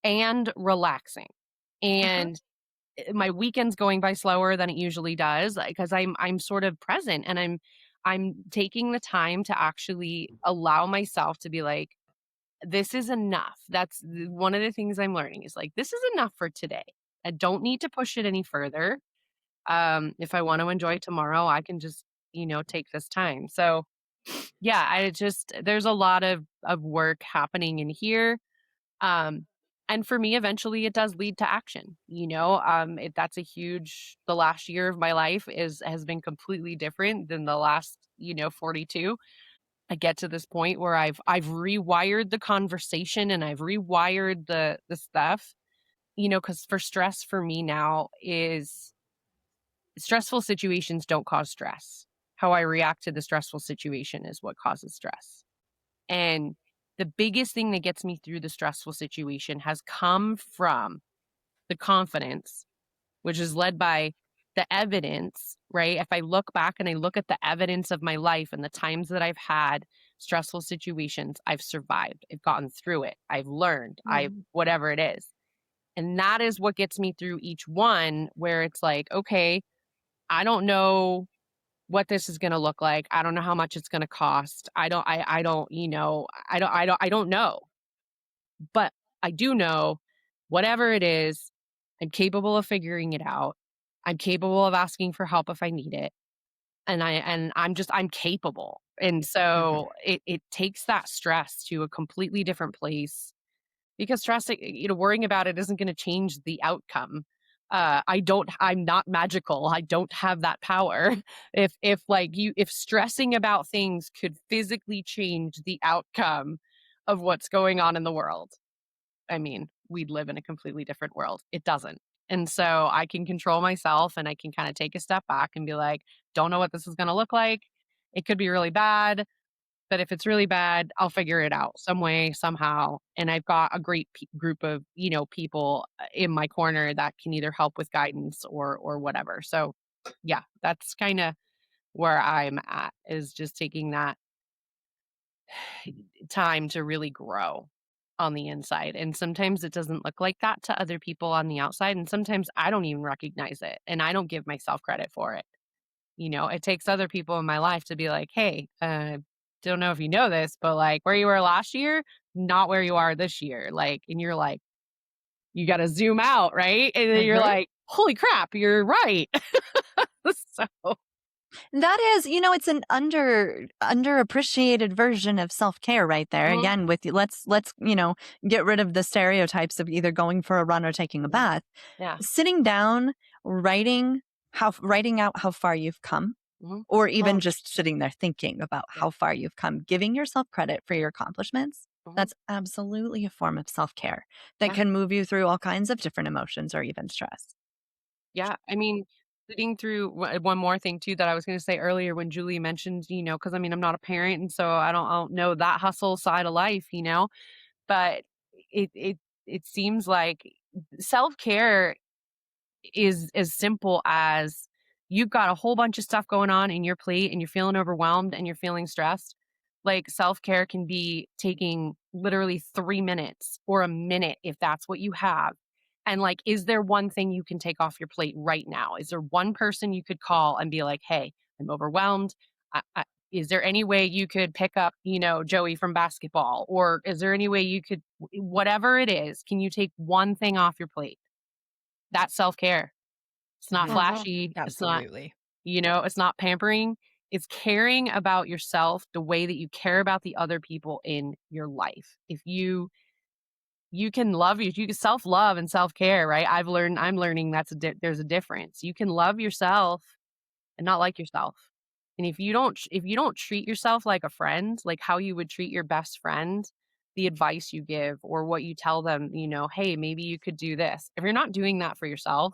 and relaxing. And my weekend's going by slower than it usually does because I'm sort of present and I'm taking the time to actually allow myself to be like, this is enough. That's one of the things I'm learning is like, this is enough for today. I don't need to push it any further. If I want to enjoy tomorrow, I can just, take this time. So yeah, there's a lot of work happening in here. And for me, eventually it does lead to action, that's the last year of my life has been completely different than the last, 42. I get to this point where I've rewired the conversation and I've rewired the stuff, because stress for me now is stressful situations don't cause stress. How I react to the stressful situation is what causes stress. And the biggest thing that gets me through the stressful situation has come from the confidence, which is led by the evidence, right? If I look back and I look at the evidence of my life and the times that I've had stressful situations, I've survived, I've gotten through it, I've learned, whatever it is. And that is what gets me through each one, where it's like, okay, I don't know what this is going to look like. I don't know how much it's going to cost. I don't know. But I do know whatever it is, I'm capable of figuring it out. I'm capable of asking for help if I need it. And I'm capable. And so it takes that stress to a completely different place, because stress, worrying about it isn't going to change the outcome. I'm not magical. I don't have that power. If stressing about things could physically change the outcome of what's going on in the world, I mean, we'd live in a completely different world. It doesn't. And so I can control myself and I can kind of take a step back and be like, don't know what this is going to look like. It could be really bad. But if it's really bad, I'll figure it out some way, somehow. And I've got a great group of, people in my corner that can either help with guidance or whatever. So yeah, that's kind of where I'm at, is just taking that time to really grow on the inside. And sometimes it doesn't look like that to other people on the outside. And sometimes I don't even recognize it and I don't give myself credit for it. It takes other people in my life to be like, hey, don't know if you know this, but like where you were last year, not where you are this year. Like, and you're like, you got to zoom out, right? And then you're like, holy crap, you're right. So that is, it's an underappreciated version of self-care right there. Again, with let's get rid of the stereotypes of either going for a run or taking a bath. Yeah. Sitting down, writing out how far you've come, or even just sitting there thinking about how far you've come, giving yourself credit for your accomplishments. That's absolutely a form of self-care that can move you through all kinds of different emotions or even stress. Yeah. I mean, sitting through one more thing too that I was going to say earlier when Julie mentioned, because I'm not a parent, and so I don't know that hustle side of life, but it seems like self-care is as simple as you've got a whole bunch of stuff going on in your plate and you're feeling overwhelmed and you're feeling stressed. Like self-care can be taking literally 3 minutes or a minute if that's what you have. And like, is there one thing you can take off your plate right now? Is there one person you could call and be like, hey, I'm overwhelmed. Is there any way you could pick up, Joey from basketball? Or is there any way you could, whatever it is, can you take one thing off your plate? That's self-care. It's not flashy. Absolutely. It's not, it's not pampering. It's caring about yourself the way that you care about the other people in your life. If you you can love you can self-love and self-care, right? I'm learning there's a difference. You can love yourself and not like yourself. And if you don't treat yourself like a friend, like how you would treat your best friend, the advice you give or what you tell them, hey, maybe you could do this. If you're not doing that for yourself,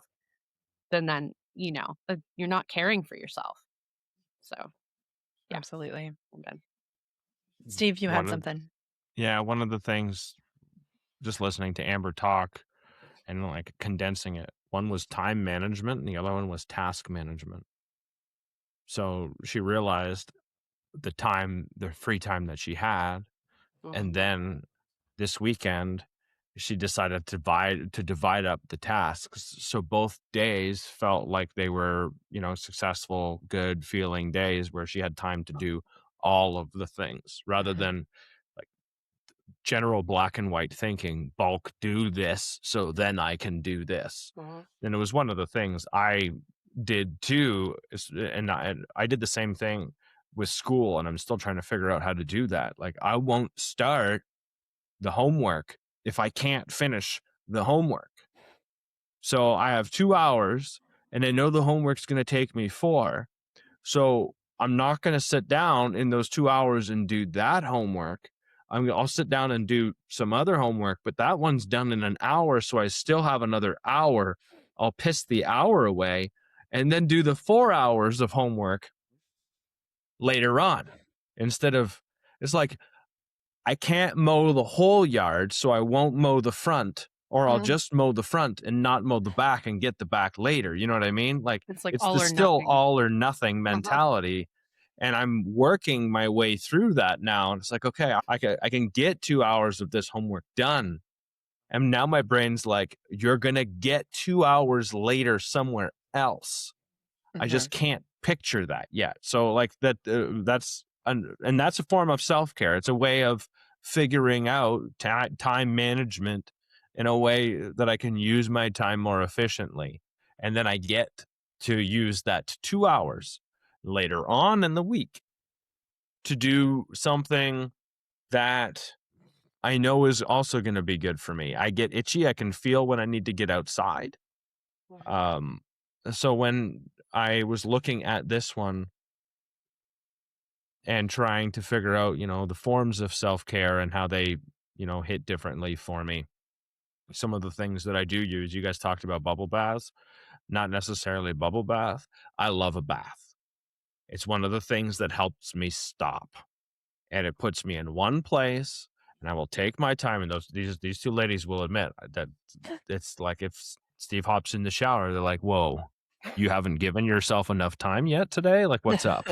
then you're not caring for yourself. So, yeah. Absolutely. I'm done. Steve, you had One of- something. Yeah, one of the things, just listening to Amber talk and like condensing it, one was time management and the other one was task management. So she realized the free time that she had, and then this weekend she decided to divide up the tasks, so both days felt like they were successful, good feeling days where she had time to do all of the things rather than like general black and white thinking, bulk do this so then I can do this. And it was one of the things I did too, and I did the same thing with school, and I'm still trying to figure out how to do that. Like, I won't start the homework if I can't finish the homework. So I have 2 hours and I know the homework's going to take me 4. So I'm not going to sit down in those 2 hours and do that homework. I'll sit down and do some other homework, but that one's done in an hour. So I still have another hour. I'll piss the hour away and then do the 4 hours of homework later on. Instead of, it's like, I can't mow the whole yard, so I won't mow the front, or I'll just mow the front and not mow the back and get the back later. You know what I mean? Like, It's like it's all the or still nothing. all or nothing mentality. And I'm working my way through that now. And it's like, okay, I can get 2 hours of this homework done. And now my brain's like, you're going to get 2 hours later somewhere else. I just can't picture that yet. So like that's a form of self-care. It's a way of figuring out time management in a way that I can use my time more efficiently. And then I get to use that 2 hours later on in the week to do something that I know is also going to be good for me. I get itchy. I can feel when I need to get outside. So when I was looking at this one and trying to figure out, the forms of self-care and how they, hit differently for me, some of the things that I do use, you guys talked about bubble baths, not necessarily a bubble bath. I love a bath. It's one of the things that helps me stop, and it puts me in one place, and I will take my time. And these two ladies will admit that it's like if Steve hops in the shower, they're like, whoa, you haven't given yourself enough time yet today? Like, what's up?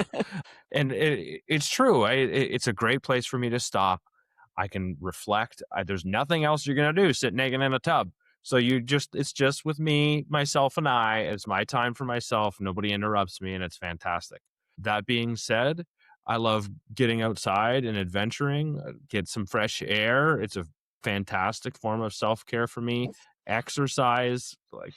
And it's true. It's a great place for me to stop. I can reflect. There's nothing else you're going to do, sit naked in a tub. So it's just with me, myself, and I. It's my time for myself. Nobody interrupts me, and it's fantastic. That being said, I love getting outside and adventuring, get some fresh air. It's a fantastic form of self-care for me. Exercise, like,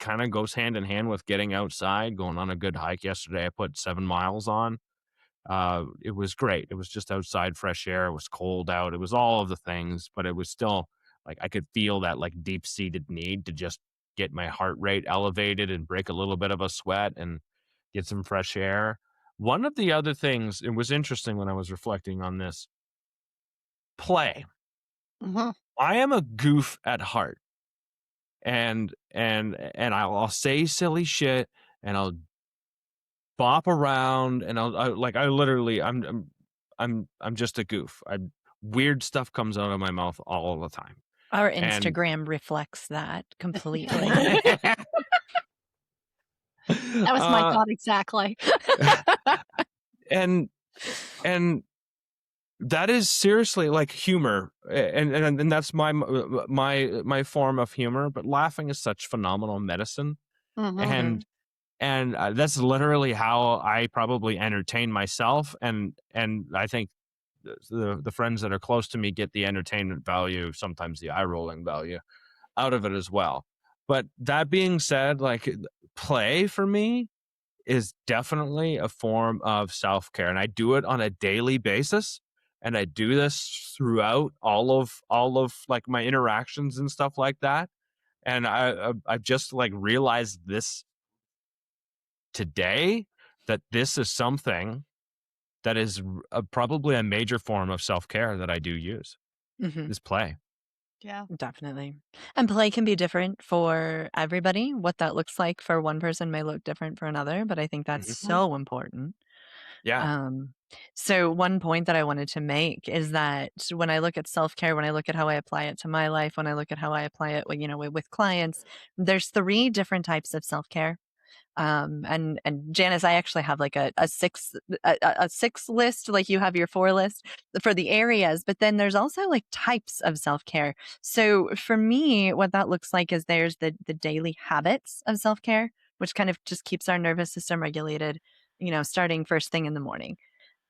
kind of goes hand in hand with getting outside, going on a good hike. Yesterday, I put 7 miles on. It was great. It was just outside, fresh air. It was cold out. It was all of the things, but it was still like I could feel that like deep-seated need to just get my heart rate elevated and break a little bit of a sweat and get some fresh air. One of the other things, it was interesting when I was reflecting on this, play. I am a goof at heart. And I'll say silly shit and I'll bop around and I'm just a goof. Weird stuff comes out of my mouth all the time. Our Instagram reflects that completely. That was my thought exactly. and that is seriously like humor, and that's my form of humor. But laughing is such phenomenal medicine, and that's literally how I probably entertain myself, and I think the friends that are close to me get the entertainment value, sometimes the eye rolling value, out of it as well. But that being said, like, play for me is definitely a form of self-care, and I do it on a daily basis. and I do this throughout all of like my interactions and stuff like that. And I've just like realized this today, that this is something that is probably a major form of self-care that I do use, is play. Yeah. Definitely. And play can be different for everybody. What that looks like for one person may look different for another, but I think that's so important. Yeah. So one point that I wanted to make is that when I look at self-care, when I look at how I apply it to my life, when I look at how I apply it, with clients, there's 3 different types of self-care. And Janice, I actually have like a 6 list, like you have your 4 list for the areas, but then there's also like types of self-care. So for me, what that looks like is there's the daily habits of self-care, which kind of just keeps our nervous system regulated, starting first thing in the morning.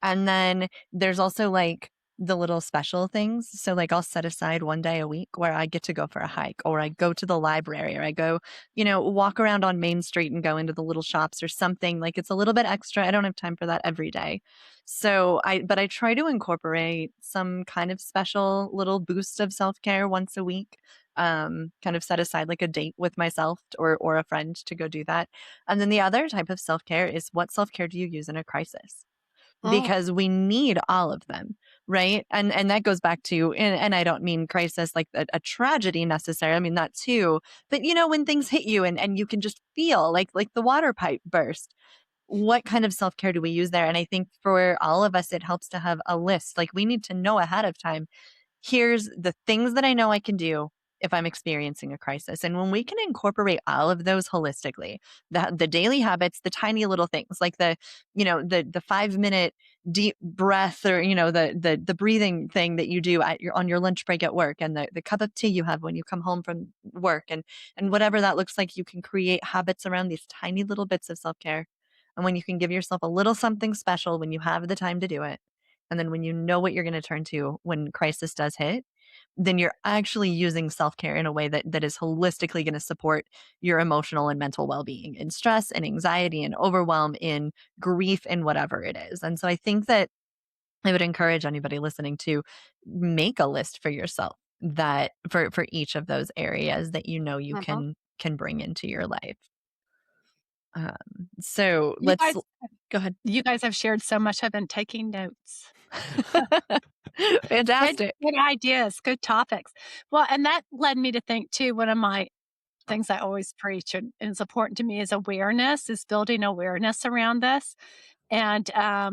And then there's also like the little special things. So like I'll set aside one day a week where I get to go for a hike, or I go to the library, or I go, walk around on Main Street and go into the little shops or something. Like it's a little bit extra. I don't have time for that every day. So but I try to incorporate some kind of special little boost of self-care once a week. Kind of set aside like a date with myself or a friend to go do that. And then the other type of self-care is, what self-care do you use in a crisis? Because we need all of them, right? And that goes back to, and I don't mean crisis like a tragedy necessarily. I mean that too. But when things hit you and you can just feel like the water pipe burst, what kind of self-care do we use there? And I think for all of us, it helps to have a list. Like we need to know ahead of time, here's the things that I know I can do if I'm experiencing a crisis. And when we can incorporate all of those holistically, the daily habits, the tiny little things like the 5-minute deep breath, or, the breathing thing that you do on your lunch break at work, and the cup of tea you have when you come home from work, and whatever that looks like, you can create habits around these tiny little bits of self-care. And when you can give yourself a little something special when you have the time to do it, and then when you know what you're going to turn to when crisis does hit, then you're actually using self-care in a way that is holistically going to support your emotional and mental well-being, in stress and anxiety and overwhelm, in grief, and whatever it is. And so I think that I would encourage anybody listening to make a list for yourself, that for each of those areas that you can bring into your life. So You let's guys, go ahead. you guys have shared so much. I've been taking notes. Fantastic. Good ideas, good topics. Well, and that led me to think too, one of my things I always preach and is important to me is awareness, is building awareness around this. And I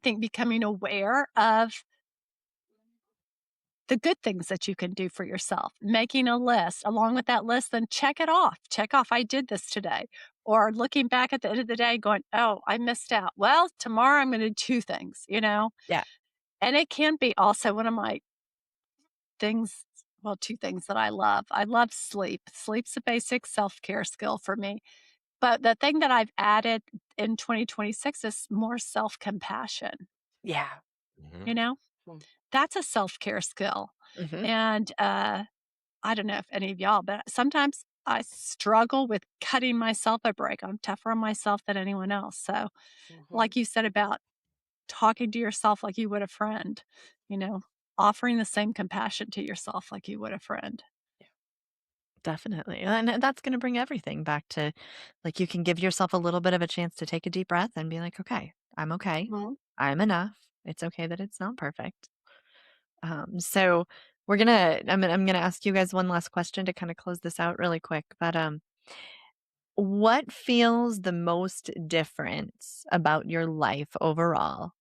think becoming aware of the good things that you can do for yourself, making a list, along with that list, then check it off. Check off, I did this today. Or looking back at the end of the day going, oh, I missed out. Well, tomorrow I'm going to do 2 things, Yeah. And it can be also one of my things, well, 2 things that I love. I love sleep. Sleep's a basic self-care skill for me. But the thing that I've added in 2026 is more self-compassion, Yeah. you know? That's a self-care skill. And I don't know if any of y'all, but sometimes I struggle with cutting myself a break. I'm tougher on myself than anyone else. So, like you said about talking to yourself like you would a friend, offering the same compassion to yourself like you would a friend. Definitely. And that's going to bring everything back to, like, you can give yourself a little bit of a chance to take a deep breath and be like, okay, I'm okay. I'm enough. It's okay that it's not perfect. So I'm going to ask you guys one last question to kind of close this out really quick. But what feels the most different about your life overall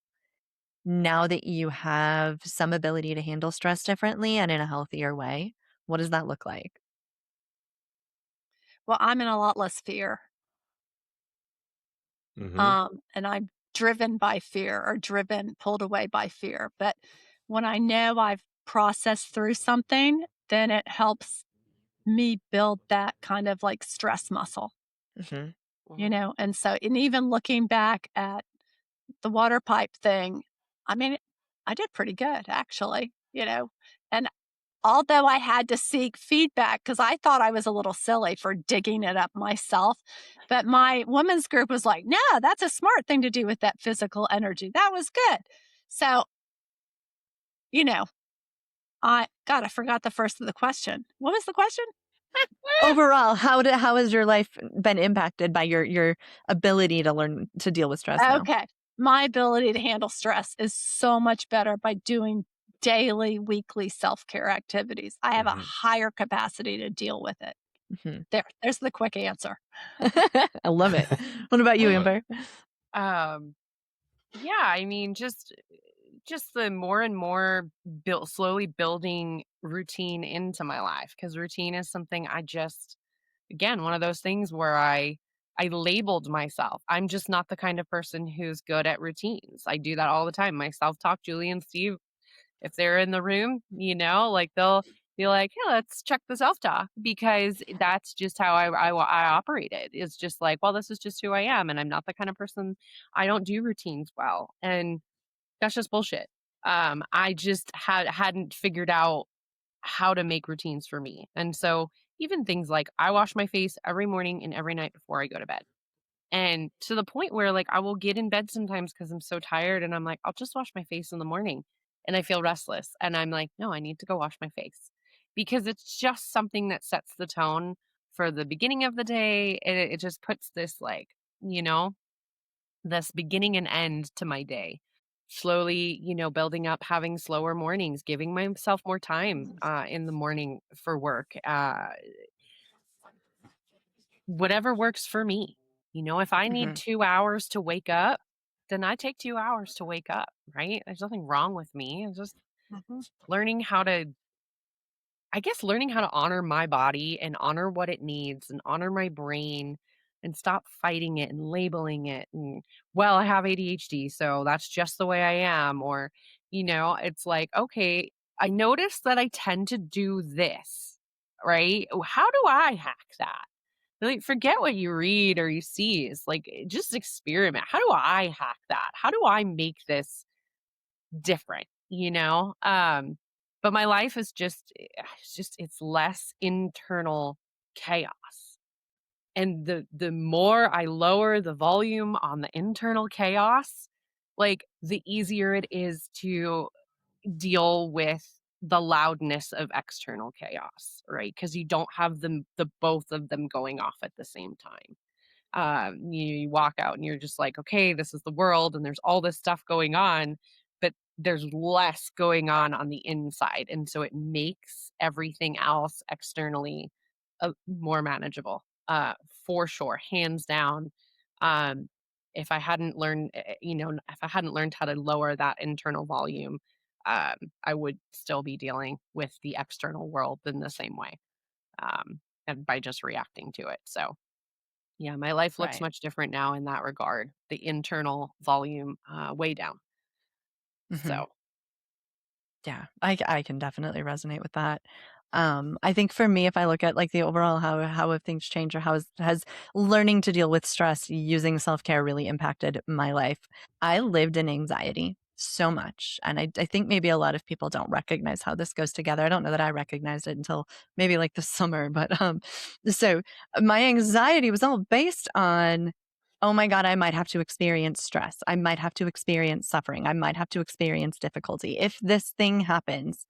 now that you have some ability to handle stress differently and in a healthier way? What does that look like? Well, I'm in a lot less fear. And I'm driven by fear or pulled away by fear. But when I know I've processed through something, then it helps me build that kind of like stress muscle, And so, and even looking back at the water pipe thing, I mean, I did pretty good actually, And although I had to seek feedback because I thought I was a little silly for digging it up myself, but my women's group was like, no, that's a smart thing to do with that physical energy. That was good. So, I forgot the first of the question. What was the question? Overall, how has your life been impacted by your ability to learn to deal with stress now? Okay. My ability to handle stress is so much better by doing daily, weekly self-care activities. I have a higher capacity to deal with it. Mhm. There's the quick answer. I love it. What about you, Love it. Amber? Yeah, I mean, just the more and more slowly building routine into my life, because routine is something I just, again, one of those things where I labeled myself. I'm just not the kind of person who's good at routines. I do that all the time. My self-talk, Julie and Steve, if they're in the room, like they'll be like, "Hey, let's check the self-talk," because that's just how I operated. It's just like, well, this is just who I am, and I'm not the kind of person. I don't do routines well, and that's just bullshit. I just hadn't figured out how to make routines for me, and so even things like I wash my face every morning and every night before I go to bed. And to the point where, like, I will get in bed sometimes because I'm so tired and I'm like, I'll just wash my face in the morning. And I feel restless. And I'm like, no, I need to go wash my face because it's just something that sets the tone for the beginning of the day. And it just puts this, like, you know, this beginning and end to my day. Slowly, building up, having slower mornings, giving myself more time in the morning for work. Whatever works for me. If I need 2 hours to wake up, then I take 2 hours to wake up, right? There's nothing wrong with me. It's just learning how to learning how to honor my body and honor what it needs and honor my brain and stop fighting it and labeling it and, well, I have ADHD, so that's just the way I am. Or, it's like, okay, I notice that I tend to do this, right? How do I hack that? Like, forget what you read or you see. It's like, just experiment. How do I hack that? How do I make this different? But my life is it's less internal chaos. And the more I lower the volume on the internal chaos, like, the easier it is to deal with the loudness of external chaos, right? Because you don't have the both of them going off at the same time. You walk out and you're just like, okay, this is the world and there's all this stuff going on, but there's less going on the inside. And so it makes everything else externally more manageable, for sure, hands down. Um, if I hadn't learned, if I hadn't learned how to lower that internal volume, I would still be dealing with the external world in the same way, and by just reacting to it. So, yeah, my life looks Right. much different now in that regard. The internal volume, way down. Mhm. So, Yeah, I can definitely resonate with that. I think for me, if I look at like the overall how have things changed or has learning to deal with stress using self-care really impacted my life. I lived in anxiety so much. And I think maybe a lot of people don't recognize how this goes together. I don't know that I recognized it until maybe like this summer, but so my anxiety was all based on, oh my God, I might have to experience stress. I might have to experience suffering. I might have to experience difficulty. If this thing happens,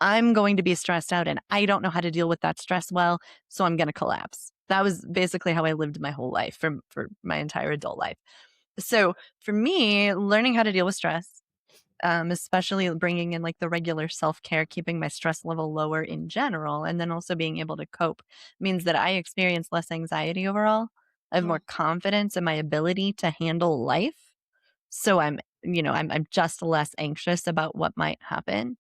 I'm going to be stressed out and I don't know how to deal with that stress well, so I'm going to collapse. That was basically how I lived my whole life for my entire adult life. So for me, learning how to deal with stress, especially bringing in like the regular self care, keeping my stress level lower in general, and then also being able to cope means that I experience less anxiety overall. I have more confidence in my ability to handle life. So I'm just less anxious about what might happen.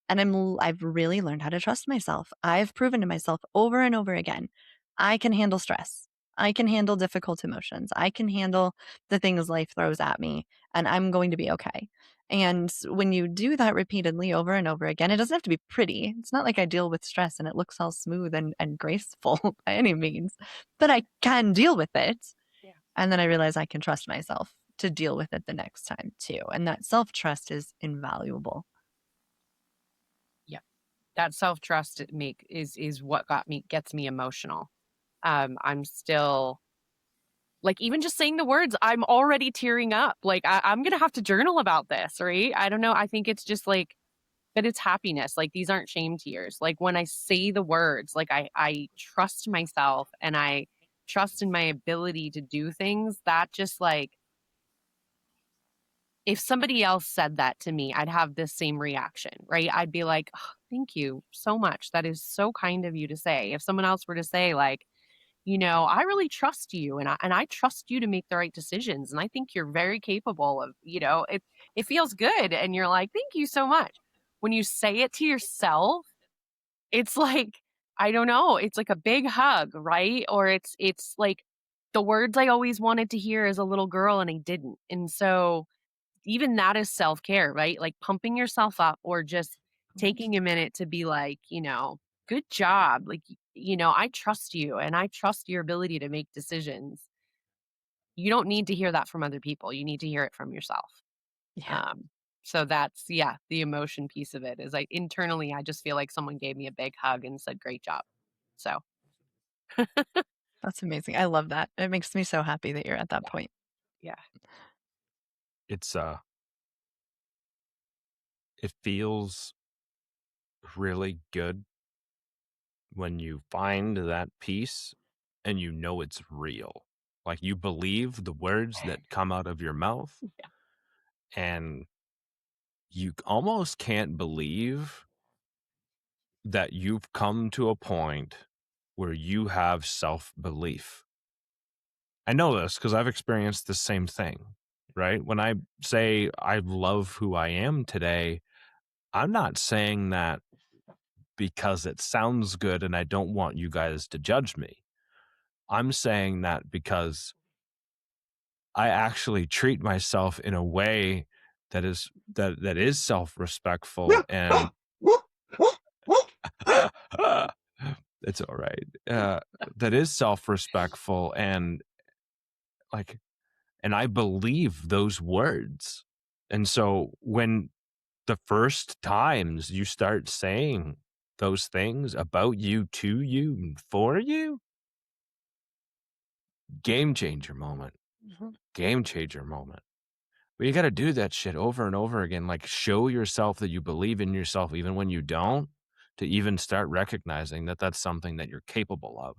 And I've really learned how to trust myself. I've proven to myself over and over again, I can handle stress. I can handle difficult emotions. I can handle the things life throws at me, and I'm going to be okay. And when you do that repeatedly over and over again, it doesn't have to be pretty. It's not like I deal with stress and it looks all smooth and graceful by any means, but I can deal with it. yeah. And then I realize I can trust myself to deal with it the next time too. And that self trust is invaluable. Yeah. That self-trust is what gets me emotional. I'm still like even just saying the words, I'm already tearing up. Like I'm going to have to journal about this, right? I don't know. I think it's just like, but it's happiness. Like these aren't shame tears. Like when I say the words, like I trust myself and I trust in my ability to do things. That just like, if somebody else said that to me, I'd have this same reaction, right? I'd be like, oh, thank you so much. That is so kind of you to say. If someone else were to say like, I really trust you and I trust you to make the right decisions. And I think you're very capable of, it feels good. And you're like, thank you so much. When you say it to yourself, it's like, I don't know, it's like a big hug, right? Or it's like the words I always wanted to hear as a little girl and I didn't. And so even that is self-care, right? Like pumping yourself up or just taking a minute to be like, good job. Like, I trust you and I trust your ability to make decisions. You don't need to hear that from other people. You need to hear it from yourself. Yeah. So that's, yeah, the emotion piece of it is like internally, I just feel like someone gave me a big hug and said, great job. So That's amazing. I love that. It makes me so happy that you're at that point. yeah. It's it feels really good when you find that peace and it's real. Like you believe the words that come out of your mouth, Yeah. and you almost can't believe that you've come to a point where you have self-belief. I know this because I've experienced the same thing, right? When I say I love who I am today, I'm not saying that because it sounds good and I don't want you guys to judge me. I'm saying that because I actually treat myself in a way that is self-respectful and it's all right. That is self-respectful and like, and I believe those words. And so when the first times you start saying those things about you, to you, and for you, game changer moment. Game changer moment. But you got to do that shit over and over again. Like show yourself that you believe in yourself, even when you don't, to even start recognizing that that's something that you're capable of.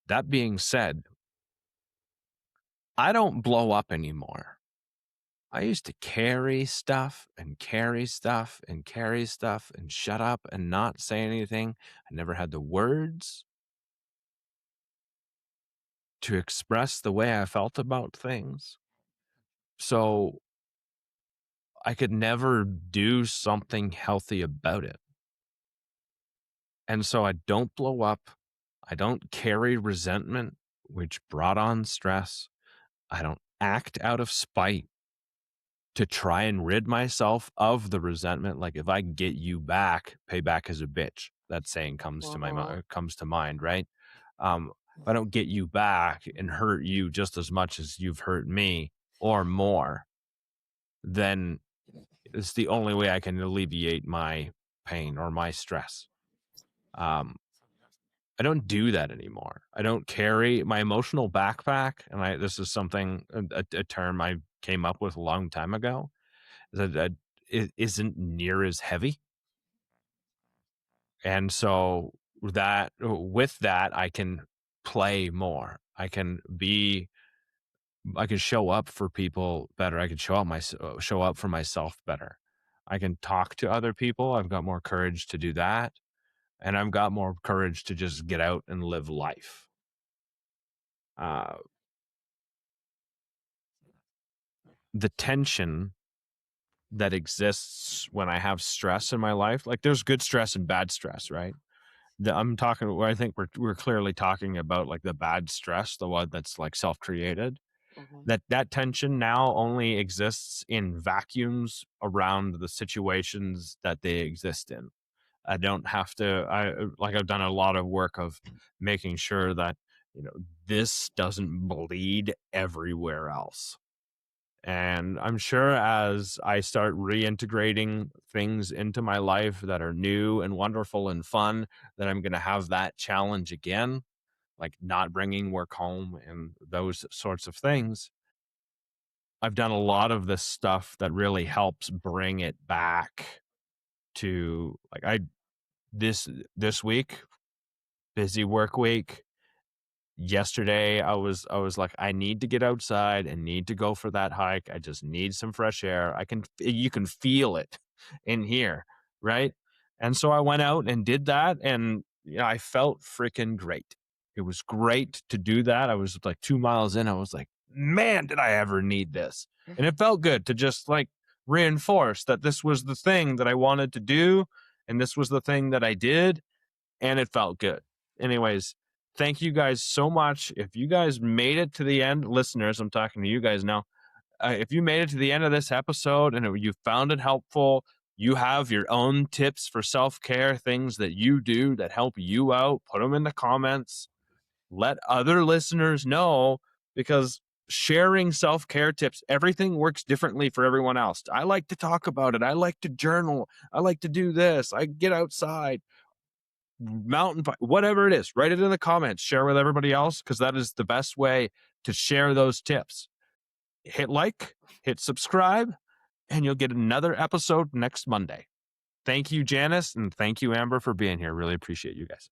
That being said, I don't blow up anymore. I used to carry stuff and carry stuff and carry stuff and shut up and not say anything. I never had the words to express the way I felt about things. So I could never do something healthy about it. And so I don't blow up. I don't carry resentment, which brought on stress. I don't act out of spite to try and rid myself of the resentment. Like if I can get you back, payback is a bitch. That saying comes to mind, right? If I don't get you back and hurt you just as much as you've hurt me or more, then it's the only way I can alleviate my pain or my stress. I don't do that anymore. I don't carry my emotional backpack. And this is something, a term I came up with a long time ago, that it isn't near as heavy. And so with that, I can play more. I can show up for people better. I can show up for myself better. I can talk to other people. I've got more courage to do that. And I've got more courage to just get out and live life. The tension that exists when I have stress in my life, like there's good stress and bad stress, right? I think we're clearly talking about like the bad stress, the one that's like self-created. That tension now only exists in vacuums around the situations that they exist in. I don't have to, I've done a lot of work of making sure that, this doesn't bleed everywhere else. And I'm sure as I start reintegrating things into my life that are new and wonderful and fun, that I'm going to have that challenge again. like not bringing work home and those sorts of things. I've done a lot of this stuff that really helps bring it back to like this week, busy work week. Yesterday I was like, I need to get outside and need to go for that hike. I just need some fresh air. You can feel it in here, right? And so I went out and did that, and I felt freaking great. It was great to do that. I was like 2 miles in. I was like, man, did I ever need this? And it felt good to just like reinforce that this was the thing that I wanted to do, and this was the thing that I did, and it felt good. Anyways, thank you guys so much. If you guys made it to the end, listeners, I'm talking to you guys now. If you made it to the end of this episode and you found it helpful, you have your own tips for self-care, things that you do that help you out, put them in the comments. Let other listeners know, because sharing self-care tips, everything works differently for everyone else. I like to talk about it. I like to journal. I like to do this. I get outside, mountain bike, whatever it is, write it in the comments, share with everybody else, because that is the best way to share those tips. Hit like, hit subscribe, and you'll get another episode next Monday. Thank you, Janice, and thank you, Amber, for being here. Really appreciate you guys.